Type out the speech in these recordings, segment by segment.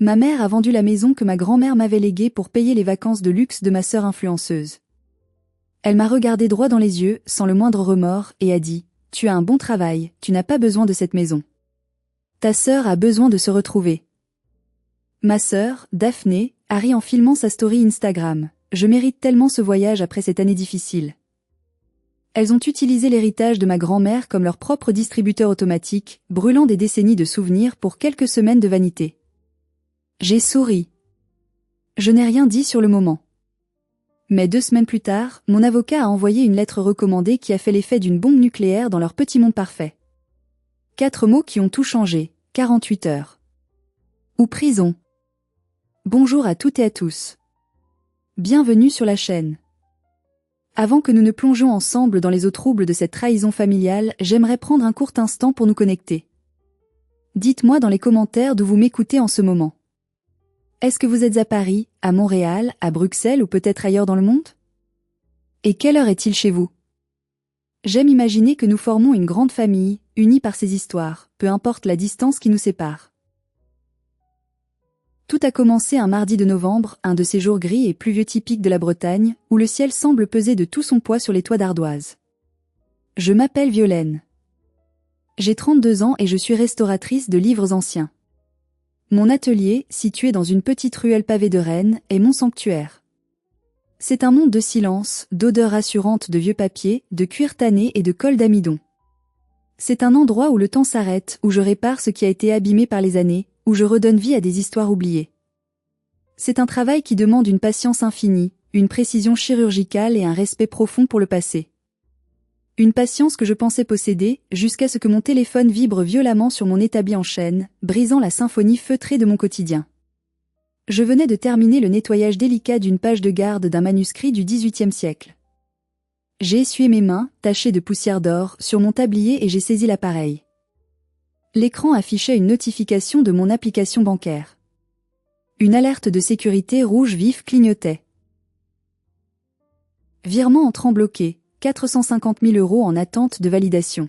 Ma mère a vendu la maison que ma grand-mère m'avait léguée pour payer les vacances de luxe de ma sœur influenceuse. Elle m'a regardé droit dans les yeux, sans le moindre remords, et a dit « Tu as un bon travail, tu n'as pas besoin de cette maison. Ta sœur a besoin de se retrouver. » Ma sœur, Daphné, a ri en filmant sa story Instagram. Je mérite tellement ce voyage après cette année difficile. Elles ont utilisé l'héritage de ma grand-mère comme leur propre distributeur automatique, brûlant des décennies de souvenirs pour quelques semaines de vanité. J'ai souri. Je n'ai rien dit sur le moment. Mais 2 semaines plus tard, mon avocat a envoyé une lettre recommandée qui a fait l'effet d'une bombe nucléaire dans leur petit monde parfait. 4 mots qui ont tout changé, 48 heures. Ou prison. Bonjour à toutes et à tous. Bienvenue sur la chaîne. Avant que nous ne plongions ensemble dans les eaux troubles de cette trahison familiale, j'aimerais prendre un court instant pour nous connecter. Dites-moi dans les commentaires d'où vous m'écoutez en ce moment. Est-ce que vous êtes à Paris, à Montréal, à Bruxelles ou peut-être ailleurs dans le monde? Et quelle heure est-il chez vous? J'aime imaginer que nous formons une grande famille, unie par ces histoires, peu importe la distance qui nous sépare. Tout a commencé un mardi de novembre, un de ces jours gris et pluvieux typiques de la Bretagne, où le ciel semble peser de tout son poids sur les toits d'ardoise. Je m'appelle Violaine. J'ai 32 ans et je suis restauratrice de livres anciens. Mon atelier, situé dans une petite ruelle pavée de Rennes, est mon sanctuaire. C'est un monde de silence, d'odeurs rassurantes de vieux papiers, de cuir tanné et de colle d'amidon. C'est un endroit où le temps s'arrête, où je répare ce qui a été abîmé par les années, où je redonne vie à des histoires oubliées. C'est un travail qui demande une patience infinie, une précision chirurgicale et un respect profond pour le passé. Une patience que je pensais posséder, jusqu'à ce que mon téléphone vibre violemment sur mon établi en chaîne, brisant la symphonie feutrée de mon quotidien. Je venais de terminer le nettoyage délicat d'une page de garde d'un manuscrit du XVIIIe siècle. J'ai essuyé mes mains, tachées de poussière d'or, sur mon tablier et j'ai saisi l'appareil. L'écran affichait une notification de mon application bancaire. Une alerte de sécurité rouge vif clignotait. Virement entrant bloqué, 450 000 € en attente de validation.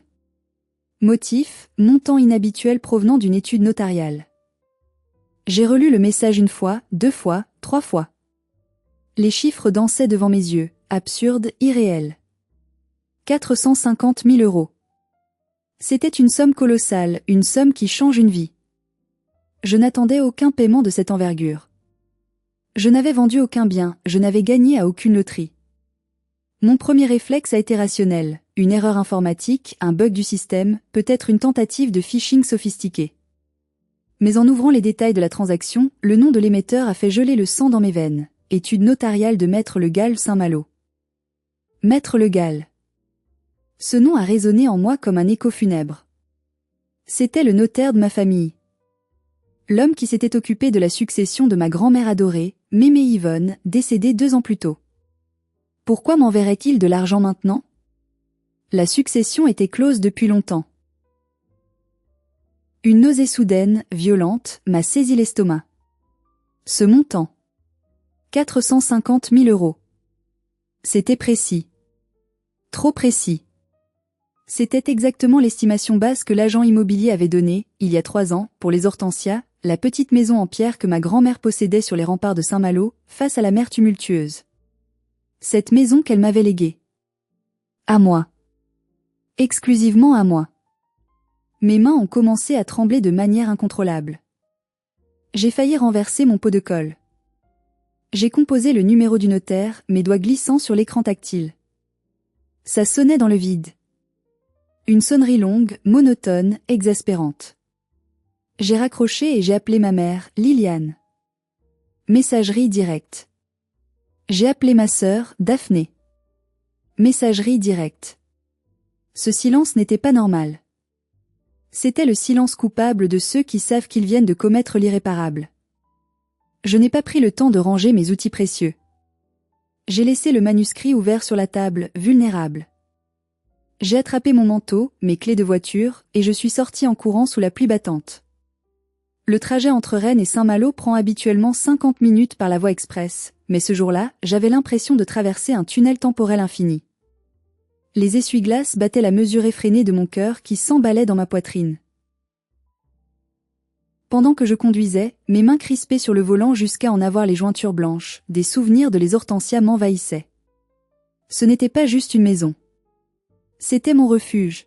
Motif, montant inhabituel provenant d'une étude notariale. J'ai relu le message 1 fois, 2 fois, 3 fois. Les chiffres dansaient devant mes yeux, absurdes, irréels. 450 000 €. C'était une somme colossale, une somme qui change une vie. Je n'attendais aucun paiement de cette envergure. Je n'avais vendu aucun bien, je n'avais gagné à aucune loterie. Mon premier réflexe a été rationnel, une erreur informatique, un bug du système, peut-être une tentative de phishing sophistiqué. Mais en ouvrant les détails de la transaction, le nom de l'émetteur a fait geler le sang dans mes veines. Étude notariale de Maître Le Gall Saint-Malo. Maître Le Gall. Ce nom a résonné en moi comme un écho funèbre. C'était le notaire de ma famille. L'homme qui s'était occupé de la succession de ma grand-mère adorée, Mémé Yvonne, décédée 2 ans plus tôt. Pourquoi m'enverrait-il de l'argent maintenant? La succession était close depuis longtemps. Une nausée soudaine, violente, m'a saisi l'estomac. Ce montant. 450 000 €. C'était précis. Trop précis. C'était exactement l'estimation basse que l'agent immobilier avait donnée, il y a 3 ans, pour les Hortensias, la petite maison en pierre que ma grand-mère possédait sur les remparts de Saint-Malo, face à la mer tumultueuse. Cette maison qu'elle m'avait léguée. À moi. Exclusivement à moi. Mes mains ont commencé à trembler de manière incontrôlable. J'ai failli renverser mon pot de colle. J'ai composé le numéro du notaire, mes doigts glissant sur l'écran tactile. Ça sonnait dans le vide. Une sonnerie longue, monotone, exaspérante. J'ai raccroché et j'ai appelé ma mère, Liliane. Messagerie directe. J'ai appelé ma sœur, Daphné. Messagerie directe. Ce silence n'était pas normal. C'était le silence coupable de ceux qui savent qu'ils viennent de commettre l'irréparable. Je n'ai pas pris le temps de ranger mes outils précieux. J'ai laissé le manuscrit ouvert sur la table, vulnérable. J'ai attrapé mon manteau, mes clés de voiture, et je suis sortie en courant sous la pluie battante. Le trajet entre Rennes et Saint-Malo prend habituellement 50 minutes par la voie express, mais ce jour-là, j'avais l'impression de traverser un tunnel temporel infini. Les essuie-glaces battaient la mesure effrénée de mon cœur qui s'emballait dans ma poitrine. Pendant que je conduisais, mes mains crispées sur le volant jusqu'à en avoir les jointures blanches, des souvenirs de les Hortensia m'envahissaient. Ce n'était pas juste une maison. C'était mon refuge.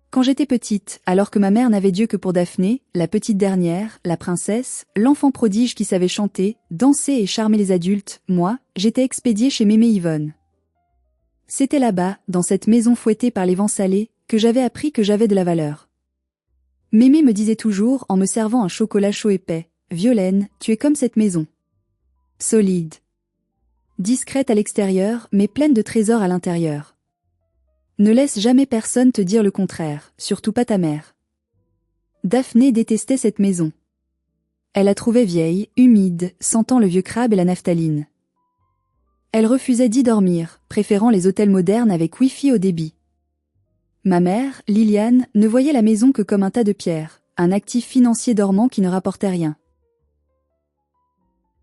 Quand j'étais petite, alors que ma mère n'avait Dieu que pour Daphné, la petite dernière, la princesse, l'enfant prodige qui savait chanter, danser et charmer les adultes, moi, j'étais expédiée chez Mémé Yvonne. C'était là-bas, dans cette maison fouettée par les vents salés, que j'avais appris que j'avais de la valeur. Mémé me disait toujours en me servant un chocolat chaud épais, « Violaine, tu es comme cette maison. Solide. Discrète à l'extérieur, mais pleine de trésors à l'intérieur. Ne laisse jamais personne te dire le contraire, surtout pas ta mère. » Daphné détestait cette maison. Elle la trouvait vieille, humide, sentant le vieux crabe et la naphtaline. Elle refusait d'y dormir, préférant les hôtels modernes avec Wi-Fi au débit. Ma mère, Liliane, ne voyait la maison que comme un tas de pierres, un actif financier dormant qui ne rapportait rien.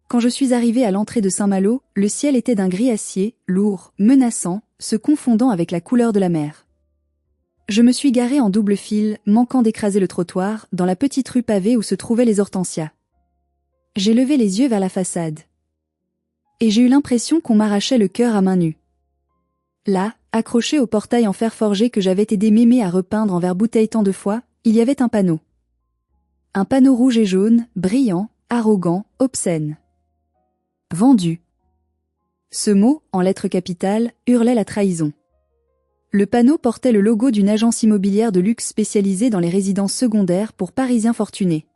Quand je suis arrivée à l'entrée de Saint-Malo, le ciel était d'un gris acier, lourd, menaçant, se confondant avec la couleur de la mer. Je me suis garée en double fil, manquant d'écraser le trottoir, dans la petite rue pavée où se trouvaient les Hortensias. J'ai levé les yeux vers la façade. Et j'ai eu l'impression qu'on m'arrachait le cœur à main nue. Là, accroché au portail en fer forgé que j'avais aidé Mémé à repeindre en verre bouteille tant de fois, il y avait un panneau. Un panneau rouge et jaune, brillant, arrogant, obscène. Vendu. Ce mot, en lettres capitales, hurlait la trahison. Le panneau portait le logo d'une agence immobilière de luxe spécialisée dans les résidences secondaires pour Parisiens fortunés.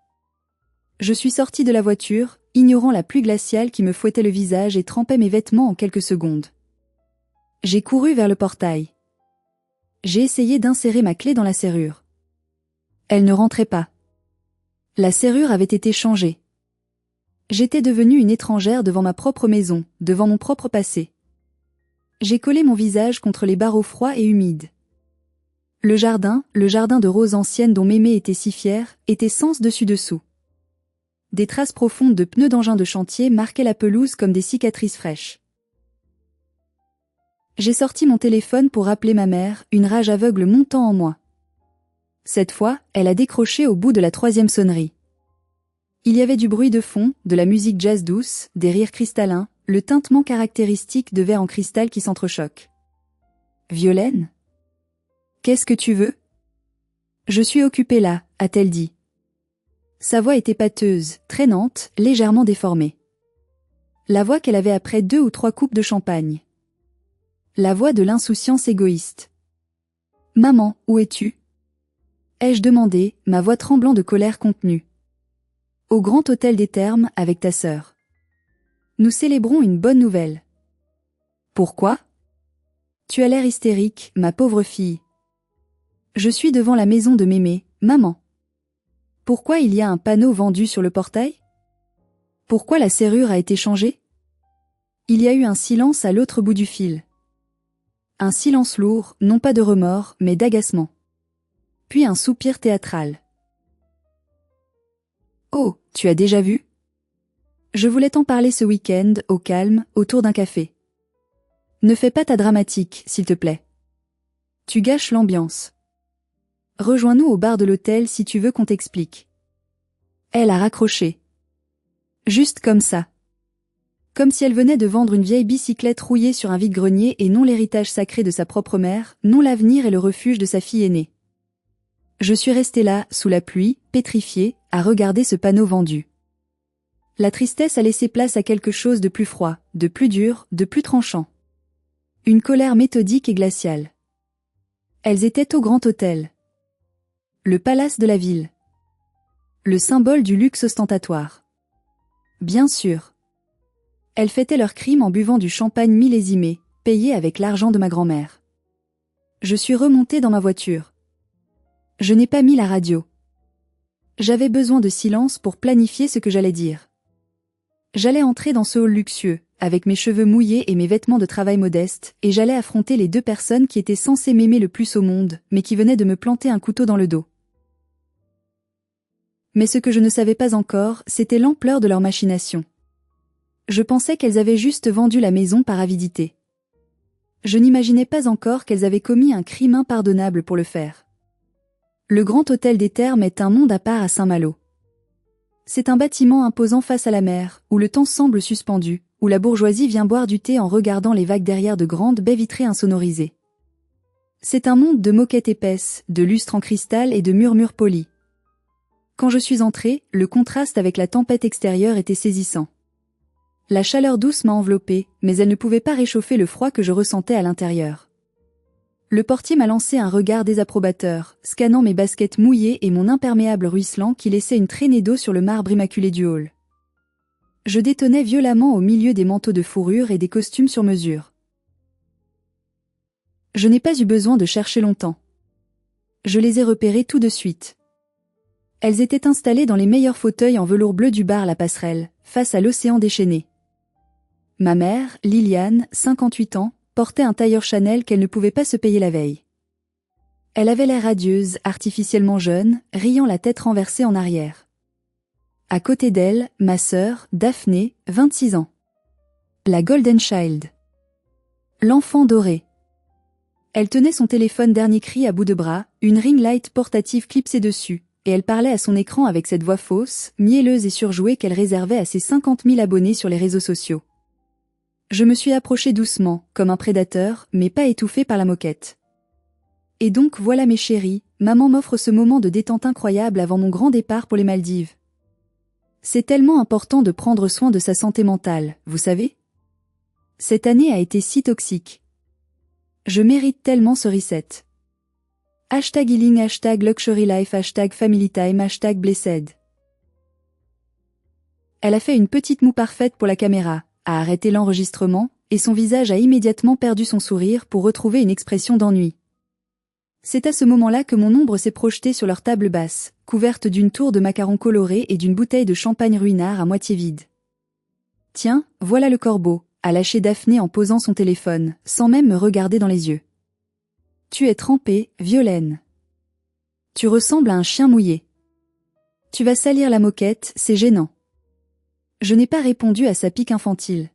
Je suis sortie de la voiture, ignorant la pluie glaciale qui me fouettait le visage et trempait mes vêtements en quelques secondes. J'ai couru vers le portail. J'ai essayé d'insérer ma clé dans la serrure. Elle ne rentrait pas. La serrure avait été changée. J'étais devenue une étrangère devant ma propre maison, devant mon propre passé. J'ai collé mon visage contre les barreaux froids et humides. Le jardin de roses anciennes dont Mémé était si fière, était sens dessus-dessous. Des traces profondes de pneus d'engins de chantier marquaient la pelouse comme des cicatrices fraîches. J'ai sorti mon téléphone pour appeler ma mère, une rage aveugle montant en moi. Cette fois, elle a décroché au bout de la 3e sonnerie. Il y avait du bruit de fond, de la musique jazz douce, des rires cristallins, le tintement caractéristique de verre en cristal qui s'entrechoquent. « Violaine ? Qu'est-ce que tu veux ? » « Je suis occupée là, » a-t-elle dit. Sa voix était pâteuse, traînante, légèrement déformée. La voix qu'elle avait après 2 ou 3 coupes de champagne. La voix de l'insouciance égoïste. « Maman, où es-tu ? » ai-je demandé, ma voix tremblant de colère contenue. « Au Grand Hôtel des Thermes, avec ta sœur. Nous célébrons une bonne nouvelle. » « Pourquoi ? » Tu as l'air hystérique, ma pauvre fille. Je suis devant la maison de Mémé, maman. Pourquoi il y a un panneau vendu sur le portail ? Pourquoi la serrure a été changée ? Il y a eu un silence à l'autre bout du fil. Un silence lourd, non pas de remords, mais d'agacement. Puis un soupir théâtral. « Oh, tu as déjà vu ? Je voulais t'en parler ce week-end, au calme, autour d'un café. Ne fais pas ta dramatique, s'il te plaît. Tu gâches l'ambiance. Rejoins-nous au bar de l'hôtel si tu veux qu'on t'explique. » Elle a raccroché. Juste comme ça. Comme si elle venait de vendre une vieille bicyclette rouillée sur un vide-grenier et non l'héritage sacré de sa propre mère, non l'avenir et le refuge de sa fille aînée. Je suis restée là, sous la pluie, pétrifiée, à regarder ce panneau vendu. La tristesse a laissé place à quelque chose de plus froid, de plus dur, de plus tranchant. Une colère méthodique et glaciale. Elles étaient au Grand Hôtel. Le palace de la ville. Le symbole du luxe ostentatoire. Bien sûr. Elles fêtaient leur crime en buvant du champagne millésimé, payé avec l'argent de ma grand-mère. Je suis remontée dans ma voiture. Je n'ai pas mis la radio. J'avais besoin de silence pour planifier ce que j'allais dire. J'allais entrer dans ce hall luxueux, avec mes cheveux mouillés et mes vêtements de travail modestes, et j'allais affronter les 2 personnes qui étaient censées m'aimer le plus au monde, mais qui venaient de me planter un couteau dans le dos. Mais ce que je ne savais pas encore, c'était l'ampleur de leur machination. Je pensais qu'elles avaient juste vendu la maison par avidité. Je n'imaginais pas encore qu'elles avaient commis un crime impardonnable pour le faire. Le Grand Hôtel des Thermes est un monde à part à Saint-Malo. C'est un bâtiment imposant face à la mer, où le temps semble suspendu, où la bourgeoisie vient boire du thé en regardant les vagues derrière de grandes baies vitrées insonorisées. C'est un monde de moquettes épaisses, de lustres en cristal et de murmures polis. Quand je suis entrée, le contraste avec la tempête extérieure était saisissant. La chaleur douce m'a enveloppée, mais elle ne pouvait pas réchauffer le froid que je ressentais à l'intérieur. Le portier m'a lancé un regard désapprobateur, scannant mes baskets mouillées et mon imperméable ruisselant qui laissait une traînée d'eau sur le marbre immaculé du hall. Je détonnais violemment au milieu des manteaux de fourrure et des costumes sur mesure. Je n'ai pas eu besoin de chercher longtemps. Je les ai repérés tout de suite. Elles étaient installées dans les meilleurs fauteuils en velours bleu du bar La Passerelle, face à l'océan déchaîné. Ma mère, Liliane, 58 ans, portait un tailleur Chanel qu'elle ne pouvait pas se payer la veille. Elle avait l'air radieuse, artificiellement jeune, riant la tête renversée en arrière. À côté d'elle, ma sœur, Daphné, 26 ans. La Golden Child. L'enfant doré. Elle tenait son téléphone dernier cri à bout de bras, une ring light portative clipsée dessus, et elle parlait à son écran avec cette voix fausse, mielleuse et surjouée qu'elle réservait à ses 50 000 abonnés sur les réseaux sociaux. Je me suis approchée doucement, comme un prédateur, mais pas étouffée par la moquette. Et donc voilà mes chéris, maman m'offre ce moment de détente incroyable avant mon grand départ pour les Maldives. C'est tellement important de prendre soin de sa santé mentale, vous savez? Cette année a été si toxique. Je mérite tellement ce reset. #healing, #luxurylife, #familytime, #blessed. Elle a fait une petite moue parfaite pour la caméra, a arrêté l'enregistrement, et son visage a immédiatement perdu son sourire pour retrouver une expression d'ennui. C'est à ce moment-là que mon ombre s'est projetée sur leur table basse, couverte d'une tour de macarons colorés et d'une bouteille de champagne ruinard à moitié vide. Tiens, voilà le corbeau, a lâché Daphné en posant son téléphone, sans même me regarder dans les yeux. Tu es trempée, Violaine. Tu ressembles à un chien mouillé. Tu vas salir la moquette, c'est gênant. Je n'ai pas répondu à sa pique infantile.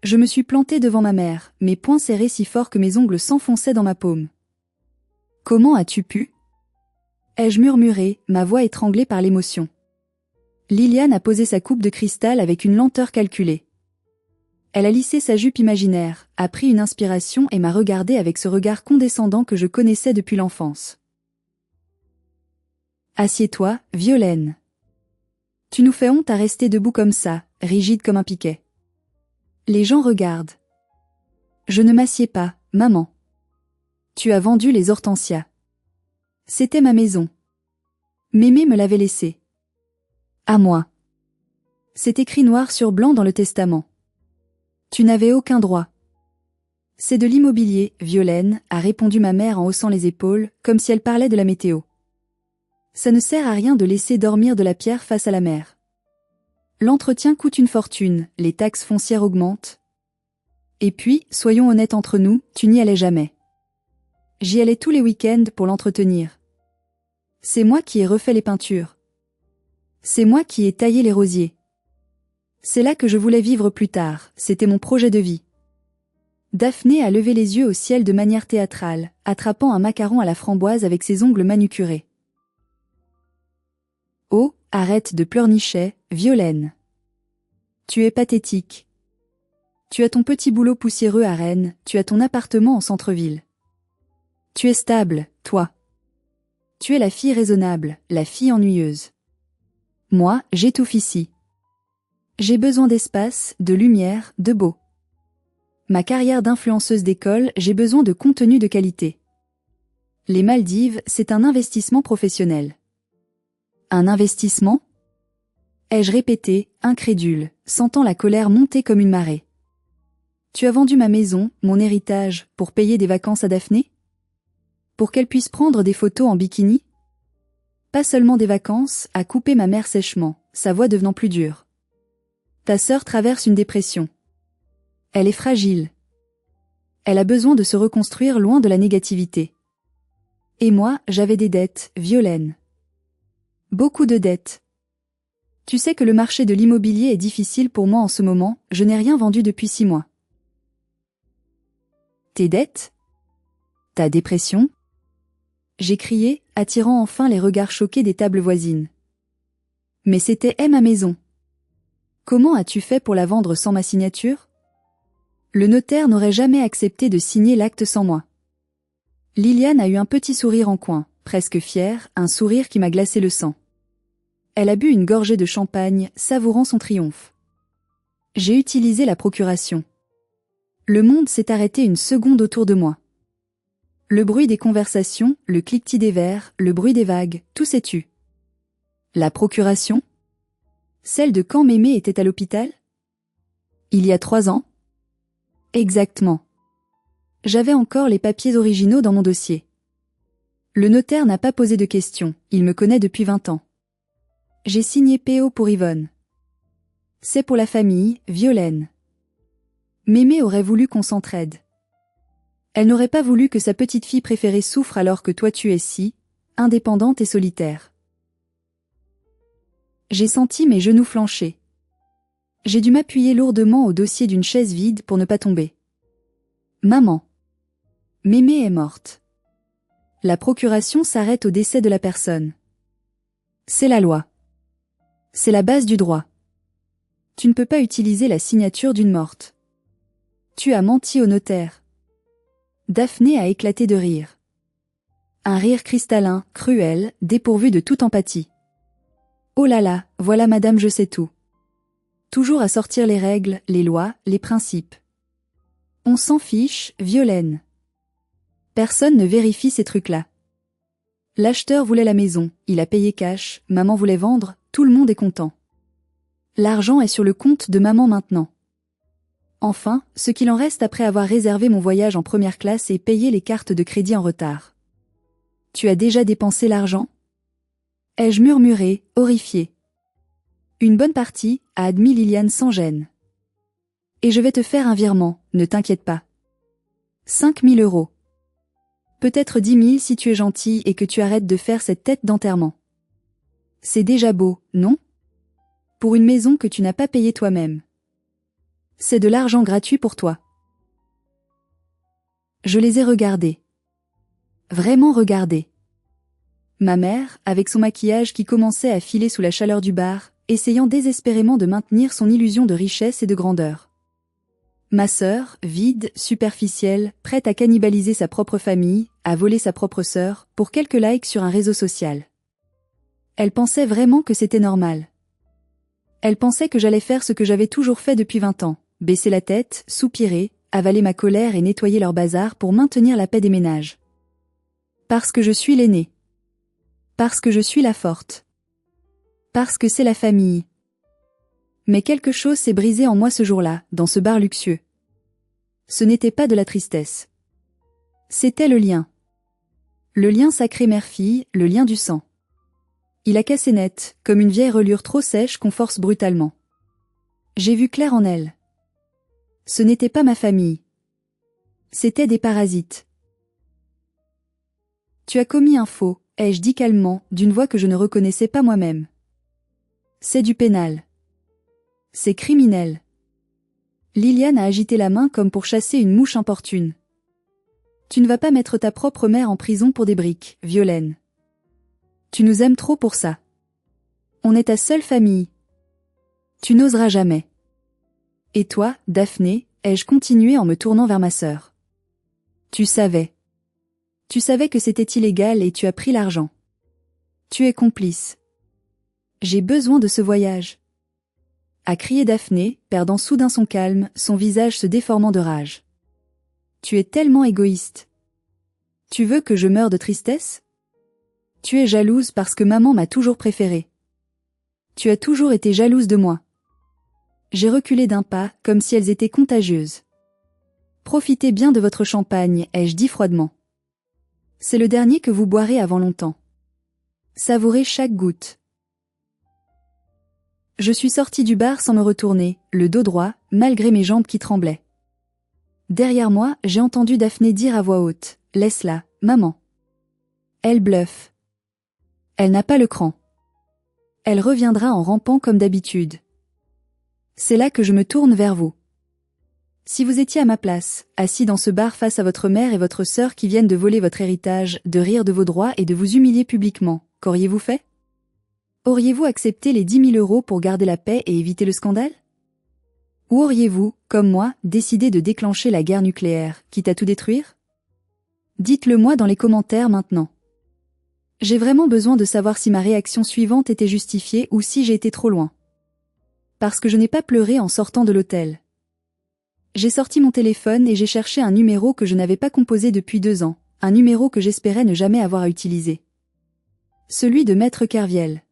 Je me suis plantée devant ma mère, mes poings serrés si fort que mes ongles s'enfonçaient dans ma paume. Comment as-tu pu? Ai-je murmuré, ma voix étranglée par l'émotion. Liliane a posé sa coupe de cristal avec une lenteur calculée. Elle a lissé sa jupe imaginaire, a pris une inspiration et m'a regardée avec ce regard condescendant que je connaissais depuis l'enfance. Assieds-toi, Violaine. Tu nous fais honte à rester debout comme ça, rigide comme un piquet. Les gens regardent. Je ne m'assieds pas, maman. Tu as vendu les hortensias. C'était ma maison. Mémé me l'avait laissée. À moi. C'est écrit noir sur blanc dans le testament. Tu n'avais aucun droit. C'est de l'immobilier, Violaine, a répondu ma mère en haussant les épaules, comme si elle parlait de la météo. Ça ne sert à rien de laisser dormir de la pierre face à la mer. L'entretien coûte une fortune, les taxes foncières augmentent. Et puis, soyons honnêtes entre nous, tu n'y allais jamais. J'y allais tous les week-ends pour l'entretenir. C'est moi qui ai refait les peintures. C'est moi qui ai taillé les rosiers. C'est là que je voulais vivre plus tard, c'était mon projet de vie. Daphné a levé les yeux au ciel de manière théâtrale, attrapant un macaron à la framboise avec ses ongles manucurés. Oh, arrête de pleurnicher, Violaine. Tu es pathétique. Tu as ton petit boulot poussiéreux à Rennes, tu as ton appartement en centre-ville. Tu es stable, toi. Tu es la fille raisonnable, la fille ennuyeuse. Moi, j'étouffe ici. J'ai besoin d'espace, de lumière, de beau. Ma carrière d'influenceuse d'école, j'ai besoin de contenu de qualité. Les Maldives, c'est un investissement professionnel. Un investissement? Ai-je répété, incrédule, sentant la colère monter comme une marée. Tu as vendu ma maison, mon héritage, pour payer des vacances à Daphné? Pour qu'elle puisse prendre des photos en bikini? Pas seulement des vacances, a coupé ma mère sèchement, sa voix devenant plus dure. Ta sœur traverse une dépression. Elle est fragile. Elle a besoin de se reconstruire loin de la négativité. Et moi, j'avais des dettes, Violaine. Beaucoup de dettes. Tu sais que le marché de l'immobilier est difficile pour moi en ce moment, je n'ai rien vendu depuis 6 mois. Tes dettes? Ta dépression? J'ai crié, attirant enfin les regards choqués des tables voisines. Mais c'était ma maison. Comment as-tu fait pour la vendre sans ma signature? Le notaire n'aurait jamais accepté de signer l'acte sans moi. Liliane a eu un petit sourire en coin, presque fier, un sourire qui m'a glacé le sang. Elle a bu une gorgée de champagne, savourant son triomphe. J'ai utilisé la procuration. Le monde s'est arrêté une seconde autour de moi. Le bruit des conversations, le cliquetis des verres, le bruit des vagues, tout s'est tu. La procuration? Celle de quand Mémé était à l'hôpital? Il y a 3 ans? Exactement. J'avais encore les papiers originaux dans mon dossier. Le notaire n'a pas posé de questions, il me connaît depuis 20 ans. J'ai signé PO pour Yvonne. C'est pour la famille, Violaine. Mémé aurait voulu qu'on s'entraide. Elle n'aurait pas voulu que sa petite fille préférée souffre alors que toi tu es si, indépendante et solitaire. J'ai senti mes genoux flancher. J'ai dû m'appuyer lourdement au dossier d'une chaise vide pour ne pas tomber. Maman. Mémé est morte. La procuration s'arrête au décès de la personne. C'est la loi. C'est la base du droit. Tu ne peux pas utiliser la signature d'une morte. Tu as menti au notaire. Daphné a éclaté de rire. Un rire cristallin, cruel, dépourvu de toute empathie. Oh là là, voilà madame je sais tout. Toujours à sortir les règles, les lois, les principes. On s'en fiche, Violaine. Personne ne vérifie ces trucs-là. L'acheteur voulait la maison, il a payé cash, maman voulait vendre, tout le monde est content. L'argent est sur le compte de maman maintenant. Enfin, ce qu'il en reste après avoir réservé mon voyage en première classe et payé les cartes de crédit en retard. Tu as déjà dépensé l'argent? Ai-je murmuré, horrifié. Une bonne partie, a admis Liliane sans gêne. Et je vais te faire un virement, ne t'inquiète pas. 5 000 €. Peut-être 10 000 si tu es gentil et que tu arrêtes de faire cette tête d'enterrement. C'est déjà beau, non? Pour une maison que tu n'as pas payée toi-même. C'est de l'argent gratuit pour toi. Je les ai regardés. Vraiment regardés. Ma mère, avec son maquillage qui commençait à filer sous la chaleur du bar, essayant désespérément de maintenir son illusion de richesse et de grandeur. Ma sœur, vide, superficielle, prête à cannibaliser sa propre famille, à voler sa propre sœur, pour quelques likes sur un réseau social. Elle pensait vraiment que c'était normal. Elle pensait que j'allais faire ce que j'avais toujours fait depuis 20 ans, baisser la tête, soupirer, avaler ma colère et nettoyer leur bazar pour maintenir la paix des ménages. Parce que je suis l'aînée. Parce que je suis la forte. Parce que c'est la famille. Mais quelque chose s'est brisé en moi ce jour-là, dans ce bar luxueux. Ce n'était pas de la tristesse. C'était le lien. Le lien sacré mère-fille, le lien du sang. Il a cassé net, comme une vieille relure trop sèche qu'on force brutalement. J'ai vu clair en elle. Ce n'était pas ma famille. C'étaient des parasites. Tu as commis un faux, ai-je dit calmement, d'une voix que je ne reconnaissais pas moi-même. C'est du pénal. C'est criminel. Liliane a agité la main comme pour chasser une mouche importune. Tu ne vas pas mettre ta propre mère en prison pour des briques, Violaine. Tu nous aimes trop pour ça. On est ta seule famille. Tu n'oseras jamais. Et toi, Daphné, ai-je continué en me tournant vers ma sœur. Tu savais. Tu savais que c'était illégal et tu as pris l'argent. Tu es complice. J'ai besoin de ce voyage. A crié Daphné, perdant soudain son calme, son visage se déformant de rage. Tu es tellement égoïste. Tu veux que je meure de tristesse? Tu es jalouse parce que maman m'a toujours préférée. Tu as toujours été jalouse de moi. J'ai reculé d'un pas, comme si elles étaient contagieuses. Profitez bien de votre champagne, ai-je dit froidement. C'est le dernier que vous boirez avant longtemps. Savourez chaque goutte. Je suis sortie du bar sans me retourner, le dos droit, malgré mes jambes qui tremblaient. Derrière moi, j'ai entendu Daphné dire à voix haute, « Laisse-la, maman. » Elle bluffe. Elle n'a pas le cran. Elle reviendra en rampant comme d'habitude. C'est là que je me tourne vers vous. Si vous étiez à ma place, assis dans ce bar face à votre mère et votre sœur qui viennent de voler votre héritage, de rire de vos droits et de vous humilier publiquement, qu'auriez-vous fait? Auriez-vous accepté les 10 000 euros pour garder la paix et éviter le scandale? Ou auriez-vous, comme moi, décidé de déclencher la guerre nucléaire, quitte à tout détruire? Dites-le moi dans les commentaires maintenant. J'ai vraiment besoin de savoir si ma réaction suivante était justifiée ou si j'ai été trop loin. Parce que je n'ai pas pleuré en sortant de l'hôtel. J'ai sorti mon téléphone et j'ai cherché un numéro que je n'avais pas composé depuis 2 ans, un numéro que j'espérais ne jamais avoir à utiliser. Celui de Maître Kerviel.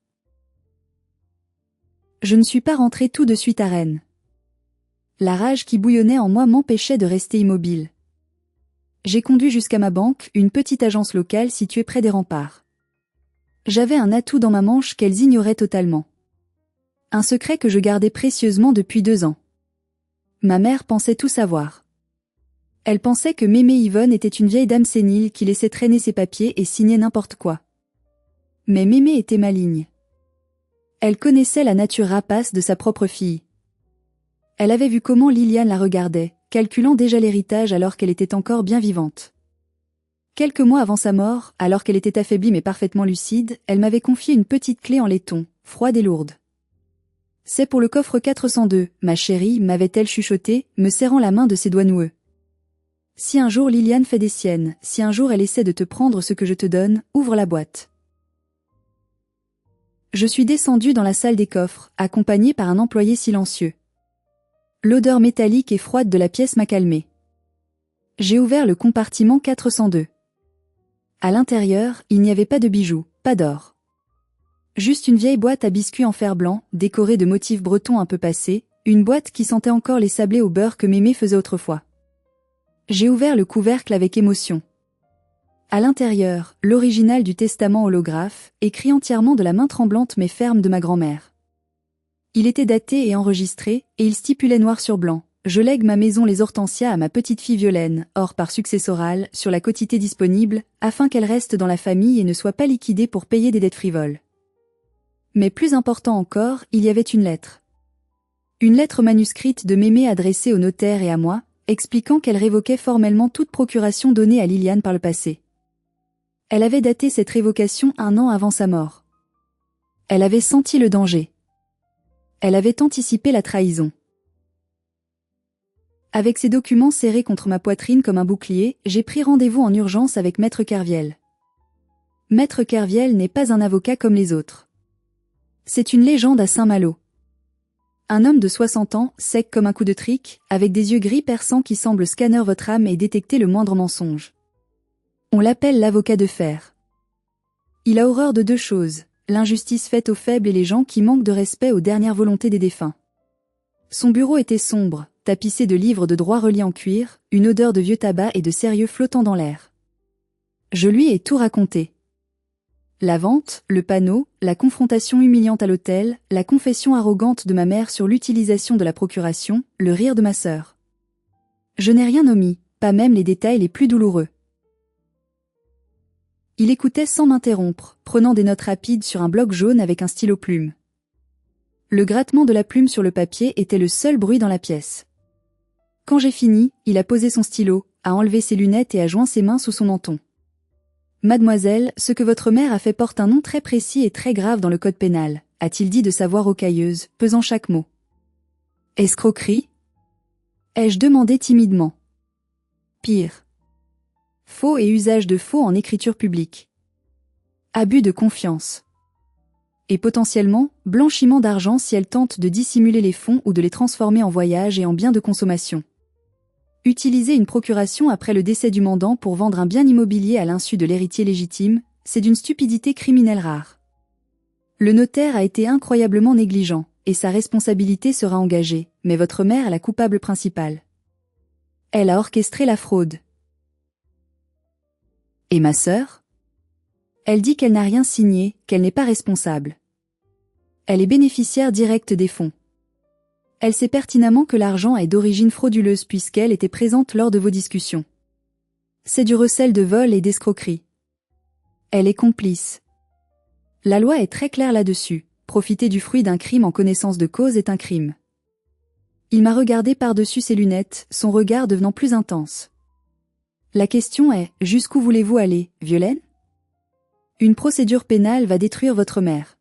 Je ne suis pas rentré tout de suite à Rennes. La rage qui bouillonnait en moi m'empêchait de rester immobile. J'ai conduit jusqu'à ma banque, une petite agence locale située près des remparts. J'avais un atout dans ma manche qu'elles ignoraient totalement. Un secret que je gardais précieusement depuis 2 ans. Ma mère pensait tout savoir. Elle pensait que Mémé Yvonne était une vieille dame sénile qui laissait traîner ses papiers et signait n'importe quoi. Mais Mémé était maligne. Elle connaissait la nature rapace de sa propre fille. Elle avait vu comment Liliane la regardait, calculant déjà l'héritage alors qu'elle était encore bien vivante. Quelques mois avant sa mort, alors qu'elle était affaiblie mais parfaitement lucide, elle m'avait confié une petite clé en laiton, froide et lourde. C'est pour le coffre 402, ma chérie, m'avait-elle chuchoté, me serrant la main de ses doigts noueux. Si un jour Liliane fait des siennes, si un jour elle essaie de te prendre ce que je te donne, ouvre la boîte. Je suis descendue dans la salle des coffres, accompagnée par un employé silencieux. L'odeur métallique et froide de la pièce m'a calmée. J'ai ouvert le compartiment 402. À l'intérieur, il n'y avait pas de bijoux, pas d'or. Juste une vieille boîte à biscuits en fer blanc, décorée de motifs bretons un peu passés, une boîte qui sentait encore les sablés au beurre que Mémé faisait autrefois. J'ai ouvert le couvercle avec émotion. À l'intérieur, l'original du testament holographe, écrit entièrement de la main tremblante mais ferme de ma grand-mère. Il était daté et enregistré, et il stipulait noir sur blanc. Je lègue ma maison les Hortensias à ma petite fille Violaine, or par successoral, sur la quotité disponible, afin qu'elle reste dans la famille et ne soit pas liquidée pour payer des dettes frivoles. Mais plus important encore, il y avait une lettre. Une lettre manuscrite de Mémé adressée au notaire et à moi, expliquant qu'elle révoquait formellement toute procuration donnée à Liliane par le passé. Elle avait daté cette révocation 1 an avant sa mort. Elle avait senti le danger. Elle avait anticipé la trahison. Avec ces documents serrés contre ma poitrine comme un bouclier, j'ai pris rendez-vous en urgence avec Maître Kerviel. Maître Kerviel n'est pas un avocat comme les autres. C'est une légende à Saint-Malo. Un homme de 60 ans, sec comme un coup de trique, avec des yeux gris perçants qui semblent scanner votre âme et détecter le moindre mensonge. On l'appelle l'avocat de fer. Il a horreur de 2 choses, l'injustice faite aux faibles et les gens qui manquent de respect aux dernières volontés des défunts. Son bureau était sombre, tapissé de livres de droit reliés en cuir, une odeur de vieux tabac et de sérieux flottant dans l'air. Je lui ai tout raconté. La vente, le panneau, la confrontation humiliante à l'hôtel, la confession arrogante de ma mère sur l'utilisation de la procuration, le rire de ma sœur. Je n'ai rien omis, pas même les détails les plus douloureux. Il écoutait sans m'interrompre, prenant des notes rapides sur un bloc jaune avec un stylo plume. Le grattement de la plume sur le papier était le seul bruit dans la pièce. Quand j'ai fini, il a posé son stylo, a enlevé ses lunettes et a joint ses mains sous son menton. Mademoiselle, ce que votre mère a fait porte un nom très précis et très grave dans le code pénal, a-t-il dit de sa voix rocailleuse, pesant chaque mot. Escroquerie? Ai-je demandé timidement. Pire. Faux et usage de faux en écriture publique. Abus de confiance. Et potentiellement, blanchiment d'argent si elle tente de dissimuler les fonds ou de les transformer en voyages et en biens de consommation. Utiliser une procuration après le décès du mandant pour vendre un bien immobilier à l'insu de l'héritier légitime, c'est d'une stupidité criminelle rare. Le notaire a été incroyablement négligent, et sa responsabilité sera engagée, mais votre mère est la coupable principale. Elle a orchestré la fraude. Et ma sœur? Elle dit qu'elle n'a rien signé, qu'elle n'est pas responsable. Elle est bénéficiaire directe des fonds. Elle sait pertinemment que l'argent est d'origine frauduleuse puisqu'elle était présente lors de vos discussions. C'est du recel de vol et d'escroquerie. Elle est complice. La loi est très claire là-dessus, profiter du fruit d'un crime en connaissance de cause est un crime. Il m'a regardé par-dessus ses lunettes, son regard devenant plus intense. La question est, jusqu'où voulez-vous aller, Violaine? Une procédure pénale va détruire votre mère.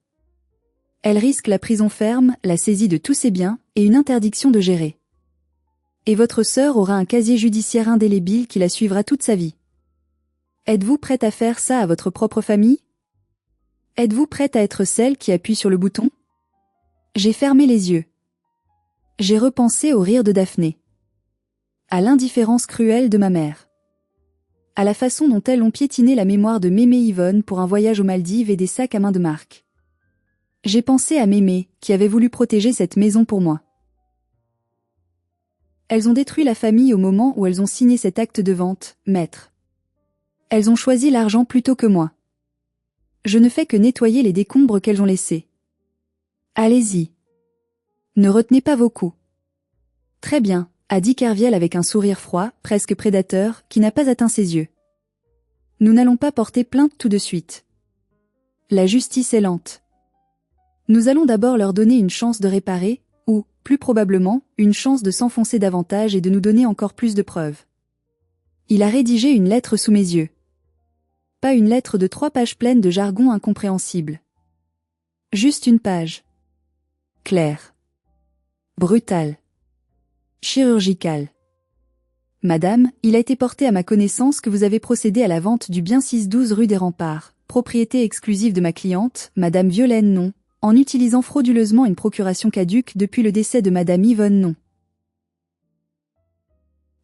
Elle risque la prison ferme, la saisie de tous ses biens, et une interdiction de gérer. Et votre sœur aura un casier judiciaire indélébile qui la suivra toute sa vie. Êtes-vous prête à faire ça à votre propre famille? Êtes-vous prête à être celle qui appuie sur le bouton? J'ai fermé les yeux. J'ai repensé au rire de Daphné. À l'indifférence cruelle de ma mère. À la façon dont elles ont piétiné la mémoire de Mémé Yvonne pour un voyage aux Maldives et des sacs à main de marque. J'ai pensé à Mémé, qui avait voulu protéger cette maison pour moi. Elles ont détruit la famille au moment où elles ont signé cet acte de vente, maître. Elles ont choisi l'argent plutôt que moi. Je ne fais que nettoyer les décombres qu'elles ont laissés. Allez-y. Ne retenez pas vos coups. Très bien, a dit Kerviel avec un sourire froid, presque prédateur, qui n'a pas atteint ses yeux. Nous n'allons pas porter plainte tout de suite. La justice est lente. Nous allons d'abord leur donner une chance de réparer, ou, plus probablement, une chance de s'enfoncer davantage et de nous donner encore plus de preuves. Il a rédigé une lettre sous mes yeux. Pas une lettre de 3 pages pleines de jargon incompréhensible. Juste une page. Claire. Brutale. Chirurgicale. Madame, il a été porté à ma connaissance que vous avez procédé à la vente du bien 612 rue des Remparts, propriété exclusive de ma cliente, Madame Violaine Non, en utilisant frauduleusement une procuration caduque depuis le décès de Madame Yvonne Non.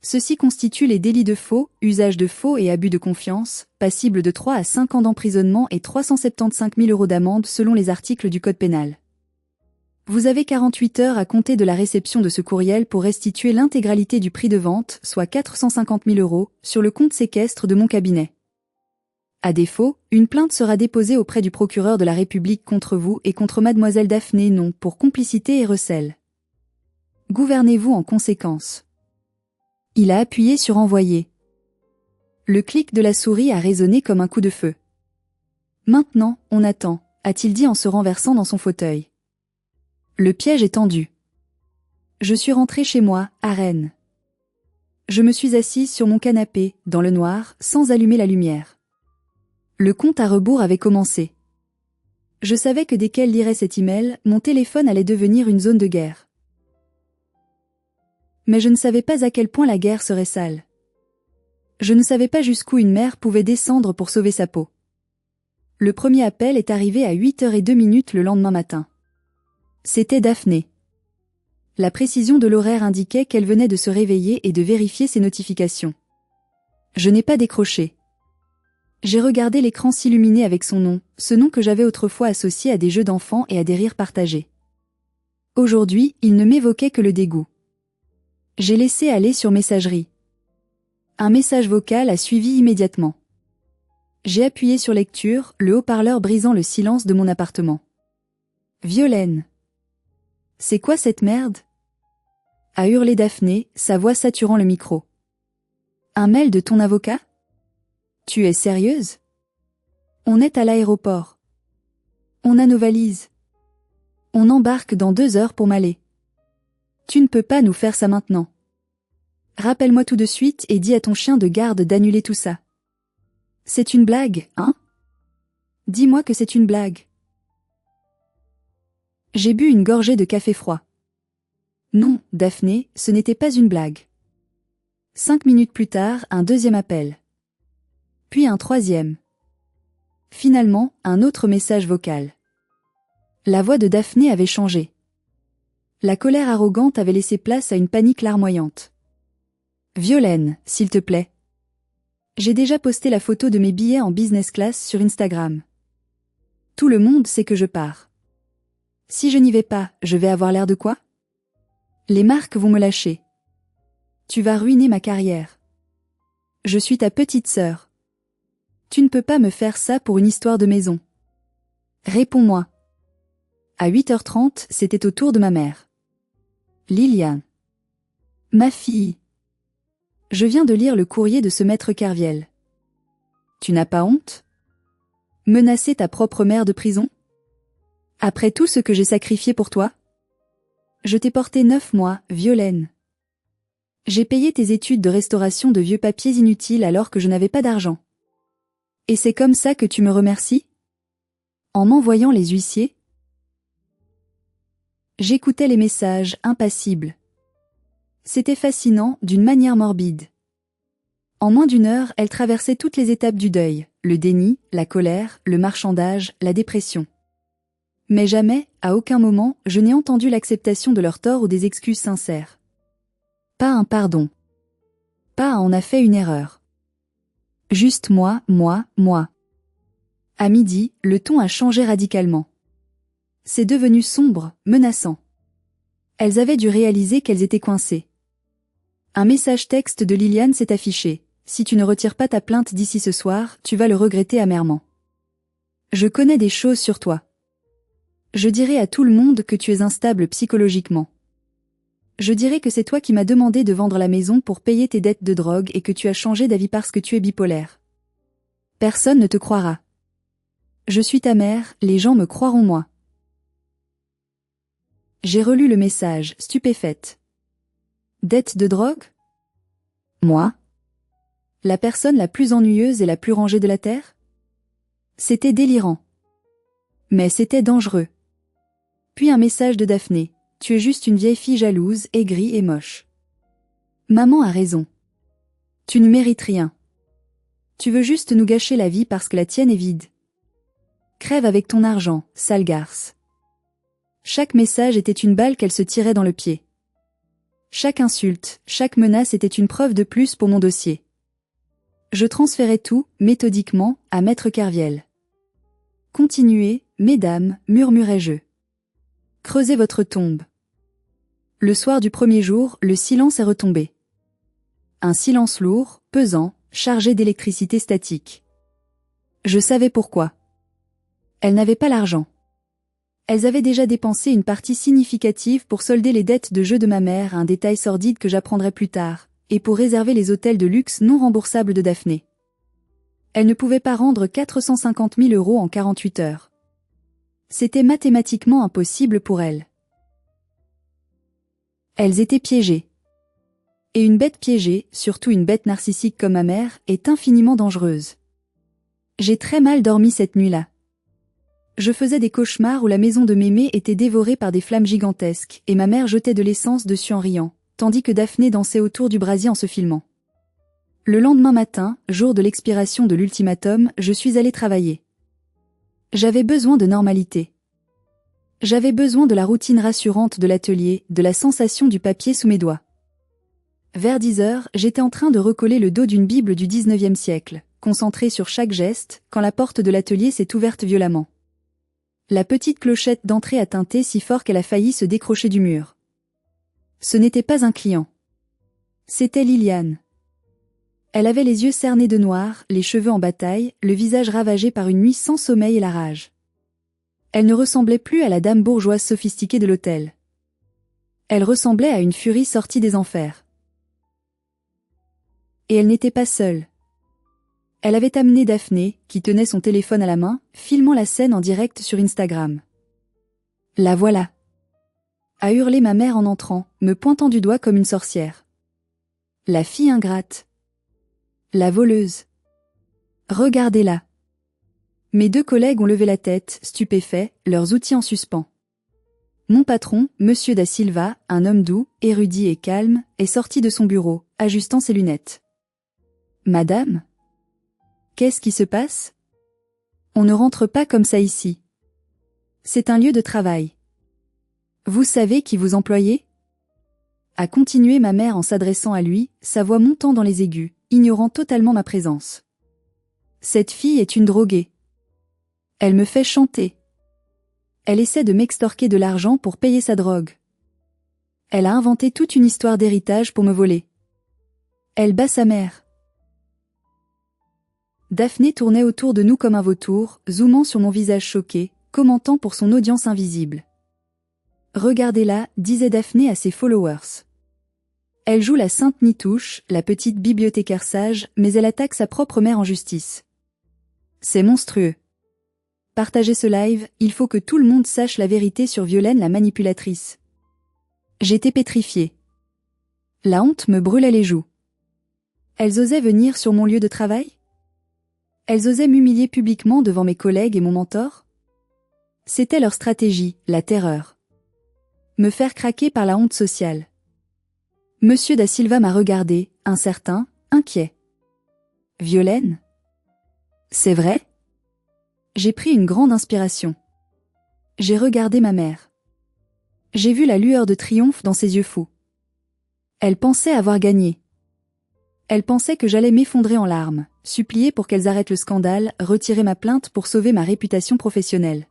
Ceci constitue les délits de faux, usage de faux et abus de confiance, passibles de 3 à 5 ans d'emprisonnement et 375 000 € d'amende selon les articles du Code pénal. Vous avez 48 heures à compter de la réception de ce courriel pour restituer l'intégralité du prix de vente, soit 450 000 €, sur le compte séquestre de mon cabinet. À défaut, une plainte sera déposée auprès du procureur de la République contre vous et contre Mademoiselle Daphné Non pour complicité et recel. Gouvernez-vous en conséquence. Il a appuyé sur envoyer. Le clic de la souris a résonné comme un coup de feu. Maintenant, on attend, a-t-il dit en se renversant dans son fauteuil. Le piège est tendu. Je suis rentrée chez moi, à Rennes. Je me suis assise sur mon canapé, dans le noir, sans allumer la lumière. Le compte à rebours avait commencé. Je savais que dès qu'elle lirait cet email, mon téléphone allait devenir une zone de guerre. Mais je ne savais pas à quel point la guerre serait sale. Je ne savais pas jusqu'où une mère pouvait descendre pour sauver sa peau. Le premier appel est arrivé à 8h02 le lendemain matin. C'était Daphné. La précision de l'horaire indiquait qu'elle venait de se réveiller et de vérifier ses notifications. Je n'ai pas décroché. J'ai regardé l'écran s'illuminer avec son nom, ce nom que j'avais autrefois associé à des jeux d'enfants et à des rires partagés. Aujourd'hui, il ne m'évoquait que le dégoût. J'ai laissé aller sur messagerie. Un message vocal a suivi immédiatement. J'ai appuyé sur lecture, le haut-parleur brisant le silence de mon appartement. Violaine. C'est quoi cette merde? A hurlé Daphné, sa voix saturant le micro. Un mail de ton avocat? Tu es sérieuse? On est à l'aéroport. On a nos valises. On embarque dans 2 heures pour Malais. Tu ne peux pas nous faire ça maintenant. Rappelle-moi tout de suite et dis à ton chien de garde d'annuler tout ça. C'est une blague, hein? Dis-moi que c'est une blague. J'ai bu une gorgée de café froid. Non, Daphné, ce n'était pas une blague. 5 minutes plus tard, un deuxième appel. Puis un troisième. Finalement, un autre message vocal. La voix de Daphné avait changé. La colère arrogante avait laissé place à une panique larmoyante. Violaine, s'il te plaît. J'ai déjà posté la photo de mes billets en business class sur Instagram. Tout le monde sait que je pars. Si je n'y vais pas, je vais avoir l'air de quoi? Les marques vont me lâcher. Tu vas ruiner ma carrière. Je suis ta petite sœur. Tu ne peux pas me faire ça pour une histoire de maison. Réponds-moi. À 8h30, c'était au tour de ma mère. Liliane. Ma fille. Je viens de lire le courrier de ce maître Kerviel. Tu n'as pas honte? Menacer ta propre mère de prison? Après tout ce que j'ai sacrifié pour toi? Je t'ai porté 9 mois, Violaine. J'ai payé tes études de restauration de vieux papiers inutiles alors que je n'avais pas d'argent. Et c'est comme ça que tu me remercies? En m'envoyant les huissiers? J'écoutais les messages, impassible. C'était fascinant, d'une manière morbide. En moins d'une heure, elle traversait toutes les étapes du deuil, le déni, la colère, le marchandage, la dépression. Mais jamais, à aucun moment, je n'ai entendu l'acceptation de leur tort ou des excuses sincères. Pas un pardon. Pas un on a fait une erreur. Juste moi. À midi, le ton a changé radicalement. C'est devenu sombre, menaçant. Elles avaient dû réaliser qu'elles étaient coincées. Un message texte de Liliane s'est affiché. Si tu ne retires pas ta plainte d'ici ce soir, tu vas le regretter amèrement. Je connais des choses sur toi. Je dirai à tout le monde que tu es instable psychologiquement. Je dirai que c'est toi qui m'as demandé de vendre la maison pour payer tes dettes de drogue et que tu as changé d'avis parce que tu es bipolaire. Personne ne te croira. Je suis ta mère, les gens me croiront moi. J'ai relu le message, stupéfaite. Dette de drogue? Moi? La personne la plus ennuyeuse et la plus rangée de la Terre? C'était délirant. Mais c'était dangereux. Puis un message de Daphné. Tu es juste une vieille fille jalouse, aigrie et moche. Maman a raison. Tu ne mérites rien. Tu veux juste nous gâcher la vie parce que la tienne est vide. Crève avec ton argent, sale garce. Chaque message était une balle qu'elle se tirait dans le pied. Chaque insulte, chaque menace était une preuve de plus pour mon dossier. Je transférais tout, méthodiquement, à Maître Kerviel. Continuez, mesdames, murmurai-je. Creusez votre tombe. Le soir du premier jour, le silence est retombé. Un silence lourd, pesant, chargé d'électricité statique. Je savais pourquoi. Elles n'avaient pas l'argent. Elles avaient déjà dépensé une partie significative pour solder les dettes de jeu de ma mère, un détail sordide que j'apprendrai plus tard, et pour réserver les hôtels de luxe non remboursables de Daphné. Elles ne pouvaient pas rendre 450 000 € en 48 heures. C'était mathématiquement impossible pour elles. Elles étaient piégées. Et une bête piégée, surtout une bête narcissique comme ma mère, est infiniment dangereuse. J'ai très mal dormi cette nuit-là. Je faisais des cauchemars où la maison de Mémé était dévorée par des flammes gigantesques, et ma mère jetait de l'essence dessus en riant, tandis que Daphné dansait autour du brasier en se filmant. Le lendemain matin, jour de l'expiration de l'ultimatum, je suis allée travailler. J'avais besoin de normalité. J'avais besoin de la routine rassurante de l'atelier, de la sensation du papier sous mes doigts. Vers 10 heures, j'étais en train de recoller le dos d'une Bible du 19e siècle, concentrée sur chaque geste, quand la porte de l'atelier s'est ouverte violemment. La petite clochette d'entrée a tinté si fort qu'elle a failli se décrocher du mur. Ce n'était pas un client. C'était Liliane. Elle avait les yeux cernés de noir, les cheveux en bataille, le visage ravagé par une nuit sans sommeil et la rage. Elle ne ressemblait plus à la dame bourgeoise sophistiquée de l'hôtel. Elle ressemblait à une furie sortie des enfers. Et elle n'était pas seule. Elle avait amené Daphné, qui tenait son téléphone à la main, filmant la scène en direct sur Instagram. La voilà. A hurlé ma mère en entrant, me pointant du doigt comme une sorcière. La fille ingrate. La voleuse. Regardez-la. Mes deux collègues ont levé la tête, stupéfaits, leurs outils en suspens. Mon patron, Monsieur Da Silva, un homme doux, érudit et calme, est sorti de son bureau, ajustant ses lunettes. Madame ? Qu'est-ce qui se passe ? On ne rentre pas comme ça ici. C'est un lieu de travail. Vous savez qui vous employez ? A continué ma mère en s'adressant à lui, sa voix montant dans les aigus, ignorant totalement ma présence. Cette fille est une droguée. Elle me fait chanter. Elle essaie de m'extorquer de l'argent pour payer sa drogue. Elle a inventé toute une histoire d'héritage pour me voler. Elle bat sa mère. Daphné tournait autour de nous comme un vautour, zoomant sur mon visage choqué, commentant pour son audience invisible. Regardez-la, disait Daphné à ses followers. Elle joue la sainte Nitouche, la petite bibliothécaire sage, mais elle attaque sa propre mère en justice. C'est monstrueux. Partagez ce live, il faut que tout le monde sache la vérité sur Violaine la manipulatrice. J'étais pétrifiée. La honte me brûlait les joues. Elles osaient venir sur mon lieu de travail ? Elles osaient m'humilier publiquement devant mes collègues et mon mentor ? C'était leur stratégie, la terreur. Me faire craquer par la honte sociale. Monsieur Da Silva m'a regardé, incertain, inquiet. Violaine? C'est vrai? J'ai pris une grande inspiration. J'ai regardé ma mère. J'ai vu la lueur de triomphe dans ses yeux fous. Elle pensait avoir gagné. Elle pensait que j'allais m'effondrer en larmes, supplier pour qu'elles arrêtent le scandale, retirer ma plainte pour sauver ma réputation professionnelle.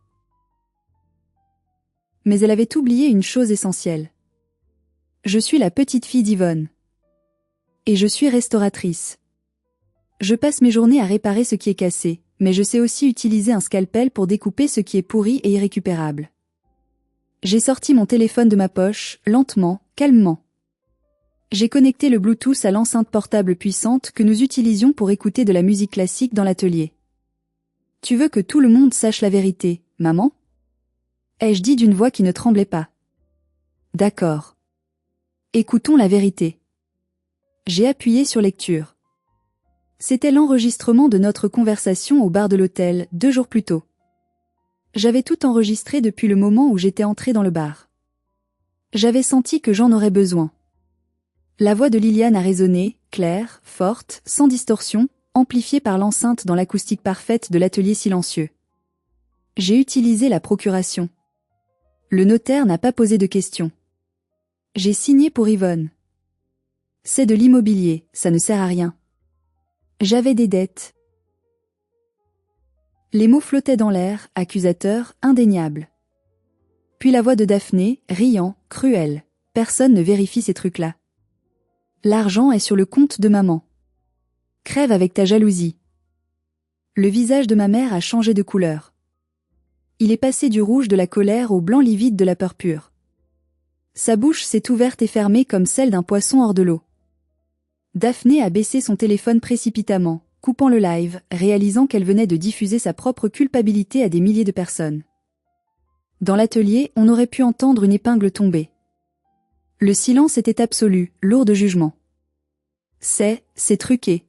Mais elle avait oublié une chose essentielle. Je suis la petite fille d'Yvonne. Et je suis restauratrice. Je passe mes journées à réparer ce qui est cassé, mais je sais aussi utiliser un scalpel pour découper ce qui est pourri et irrécupérable. J'ai sorti mon téléphone de ma poche, lentement, calmement. J'ai connecté le Bluetooth à l'enceinte portable puissante que nous utilisions pour écouter de la musique classique dans l'atelier. Tu veux que tout le monde sache la vérité, maman? Ai-je dit d'une voix qui ne tremblait pas. D'accord. Écoutons la vérité. J'ai appuyé sur lecture. C'était l'enregistrement de notre conversation au bar de l'hôtel, 2 jours plus tôt. J'avais tout enregistré depuis le moment où j'étais entrée dans le bar. J'avais senti que j'en aurais besoin. La voix de Liliane a résonné, claire, forte, sans distorsion, amplifiée par l'enceinte dans l'acoustique parfaite de l'atelier silencieux. J'ai utilisé la procuration. Le notaire n'a pas posé de questions. J'ai signé pour Yvonne. C'est de l'immobilier, ça ne sert à rien. J'avais des dettes. Les mots flottaient dans l'air, accusateurs, indéniables. Puis la voix de Daphné, riant, cruelle. Personne ne vérifie ces trucs-là. L'argent est sur le compte de maman. Crève avec ta jalousie. Le visage de ma mère a changé de couleur. Il est passé du rouge de la colère au blanc livide de la peur pure. Sa bouche s'est ouverte et fermée comme celle d'un poisson hors de l'eau. Daphné a baissé son téléphone précipitamment, coupant le live, réalisant qu'elle venait de diffuser sa propre culpabilité à des milliers de personnes. Dans l'atelier, on aurait pu entendre une épingle tomber. Le silence était absolu, lourd de jugement. C'est truqué.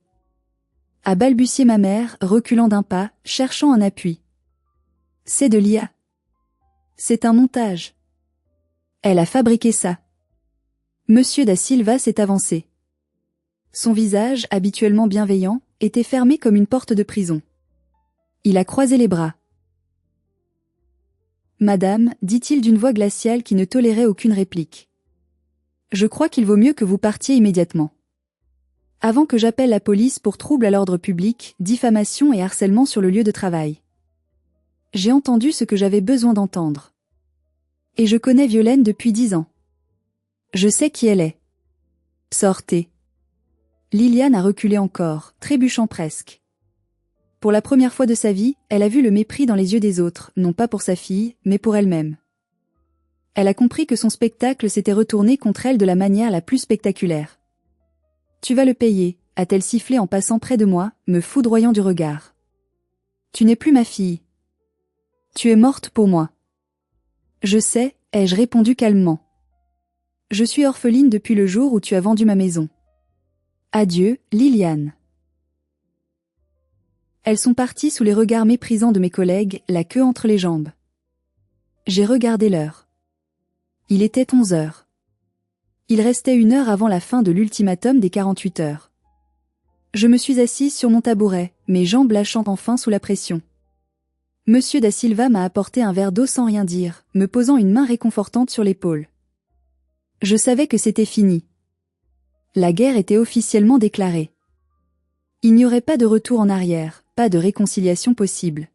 A balbutié ma mère, reculant d'un pas, cherchant un appui. C'est de l'IA. C'est un montage. Elle a fabriqué ça. Monsieur Da Silva s'est avancé. Son visage, habituellement bienveillant, était fermé comme une porte de prison. Il a croisé les bras. Madame, dit-il d'une voix glaciale qui ne tolérait aucune réplique. Je crois qu'il vaut mieux que vous partiez immédiatement. Avant que j'appelle la police pour trouble à l'ordre public, diffamation et harcèlement sur le lieu de travail. J'ai entendu ce que j'avais besoin d'entendre. Et je connais Violaine depuis 10 ans. Je sais qui elle est. Sortez. Liliane a reculé encore, trébuchant presque. Pour la première fois de sa vie, elle a vu le mépris dans les yeux des autres, non pas pour sa fille, mais pour elle-même. Elle a compris que son spectacle s'était retourné contre elle de la manière la plus spectaculaire. Tu vas le payer, a-t-elle sifflé en passant près de moi, me foudroyant du regard. Tu n'es plus ma fille. Tu es morte pour moi. Je sais, ai-je répondu calmement. Je suis orpheline depuis le jour où tu as vendu ma maison. Adieu, Liliane. Elles sont parties sous les regards méprisants de mes collègues, la queue entre les jambes. J'ai regardé l'heure. Il était 11 heures. Il restait 1 heure avant la fin de l'ultimatum des 48 heures. Je me suis assise sur mon tabouret, mes jambes lâchant enfin sous la pression. Monsieur Da Silva m'a apporté un verre d'eau sans rien dire, me posant une main réconfortante sur l'épaule. Je savais que c'était fini. La guerre était officiellement déclarée. Il n'y aurait pas de retour en arrière, pas de réconciliation possible.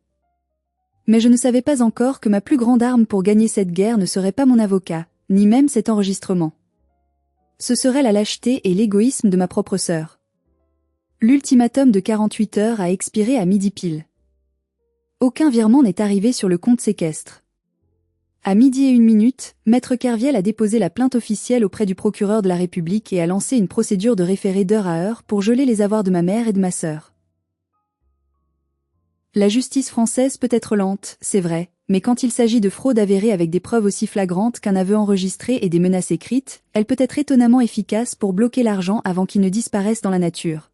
Mais je ne savais pas encore que ma plus grande arme pour gagner cette guerre ne serait pas mon avocat, ni même cet enregistrement. Ce serait la lâcheté et l'égoïsme de ma propre sœur. L'ultimatum de 48 heures a expiré à midi pile. Aucun virement n'est arrivé sur le compte séquestre. À 12h01, Maître Kerviel a déposé la plainte officielle auprès du procureur de la République et a lancé une procédure de référé d'heure à heure pour geler les avoirs de ma mère et de ma sœur. La justice française peut être lente, c'est vrai, mais quand il s'agit de fraude avérée avec des preuves aussi flagrantes qu'un aveu enregistré et des menaces écrites, elle peut être étonnamment efficace pour bloquer l'argent avant qu'il ne disparaisse dans la nature.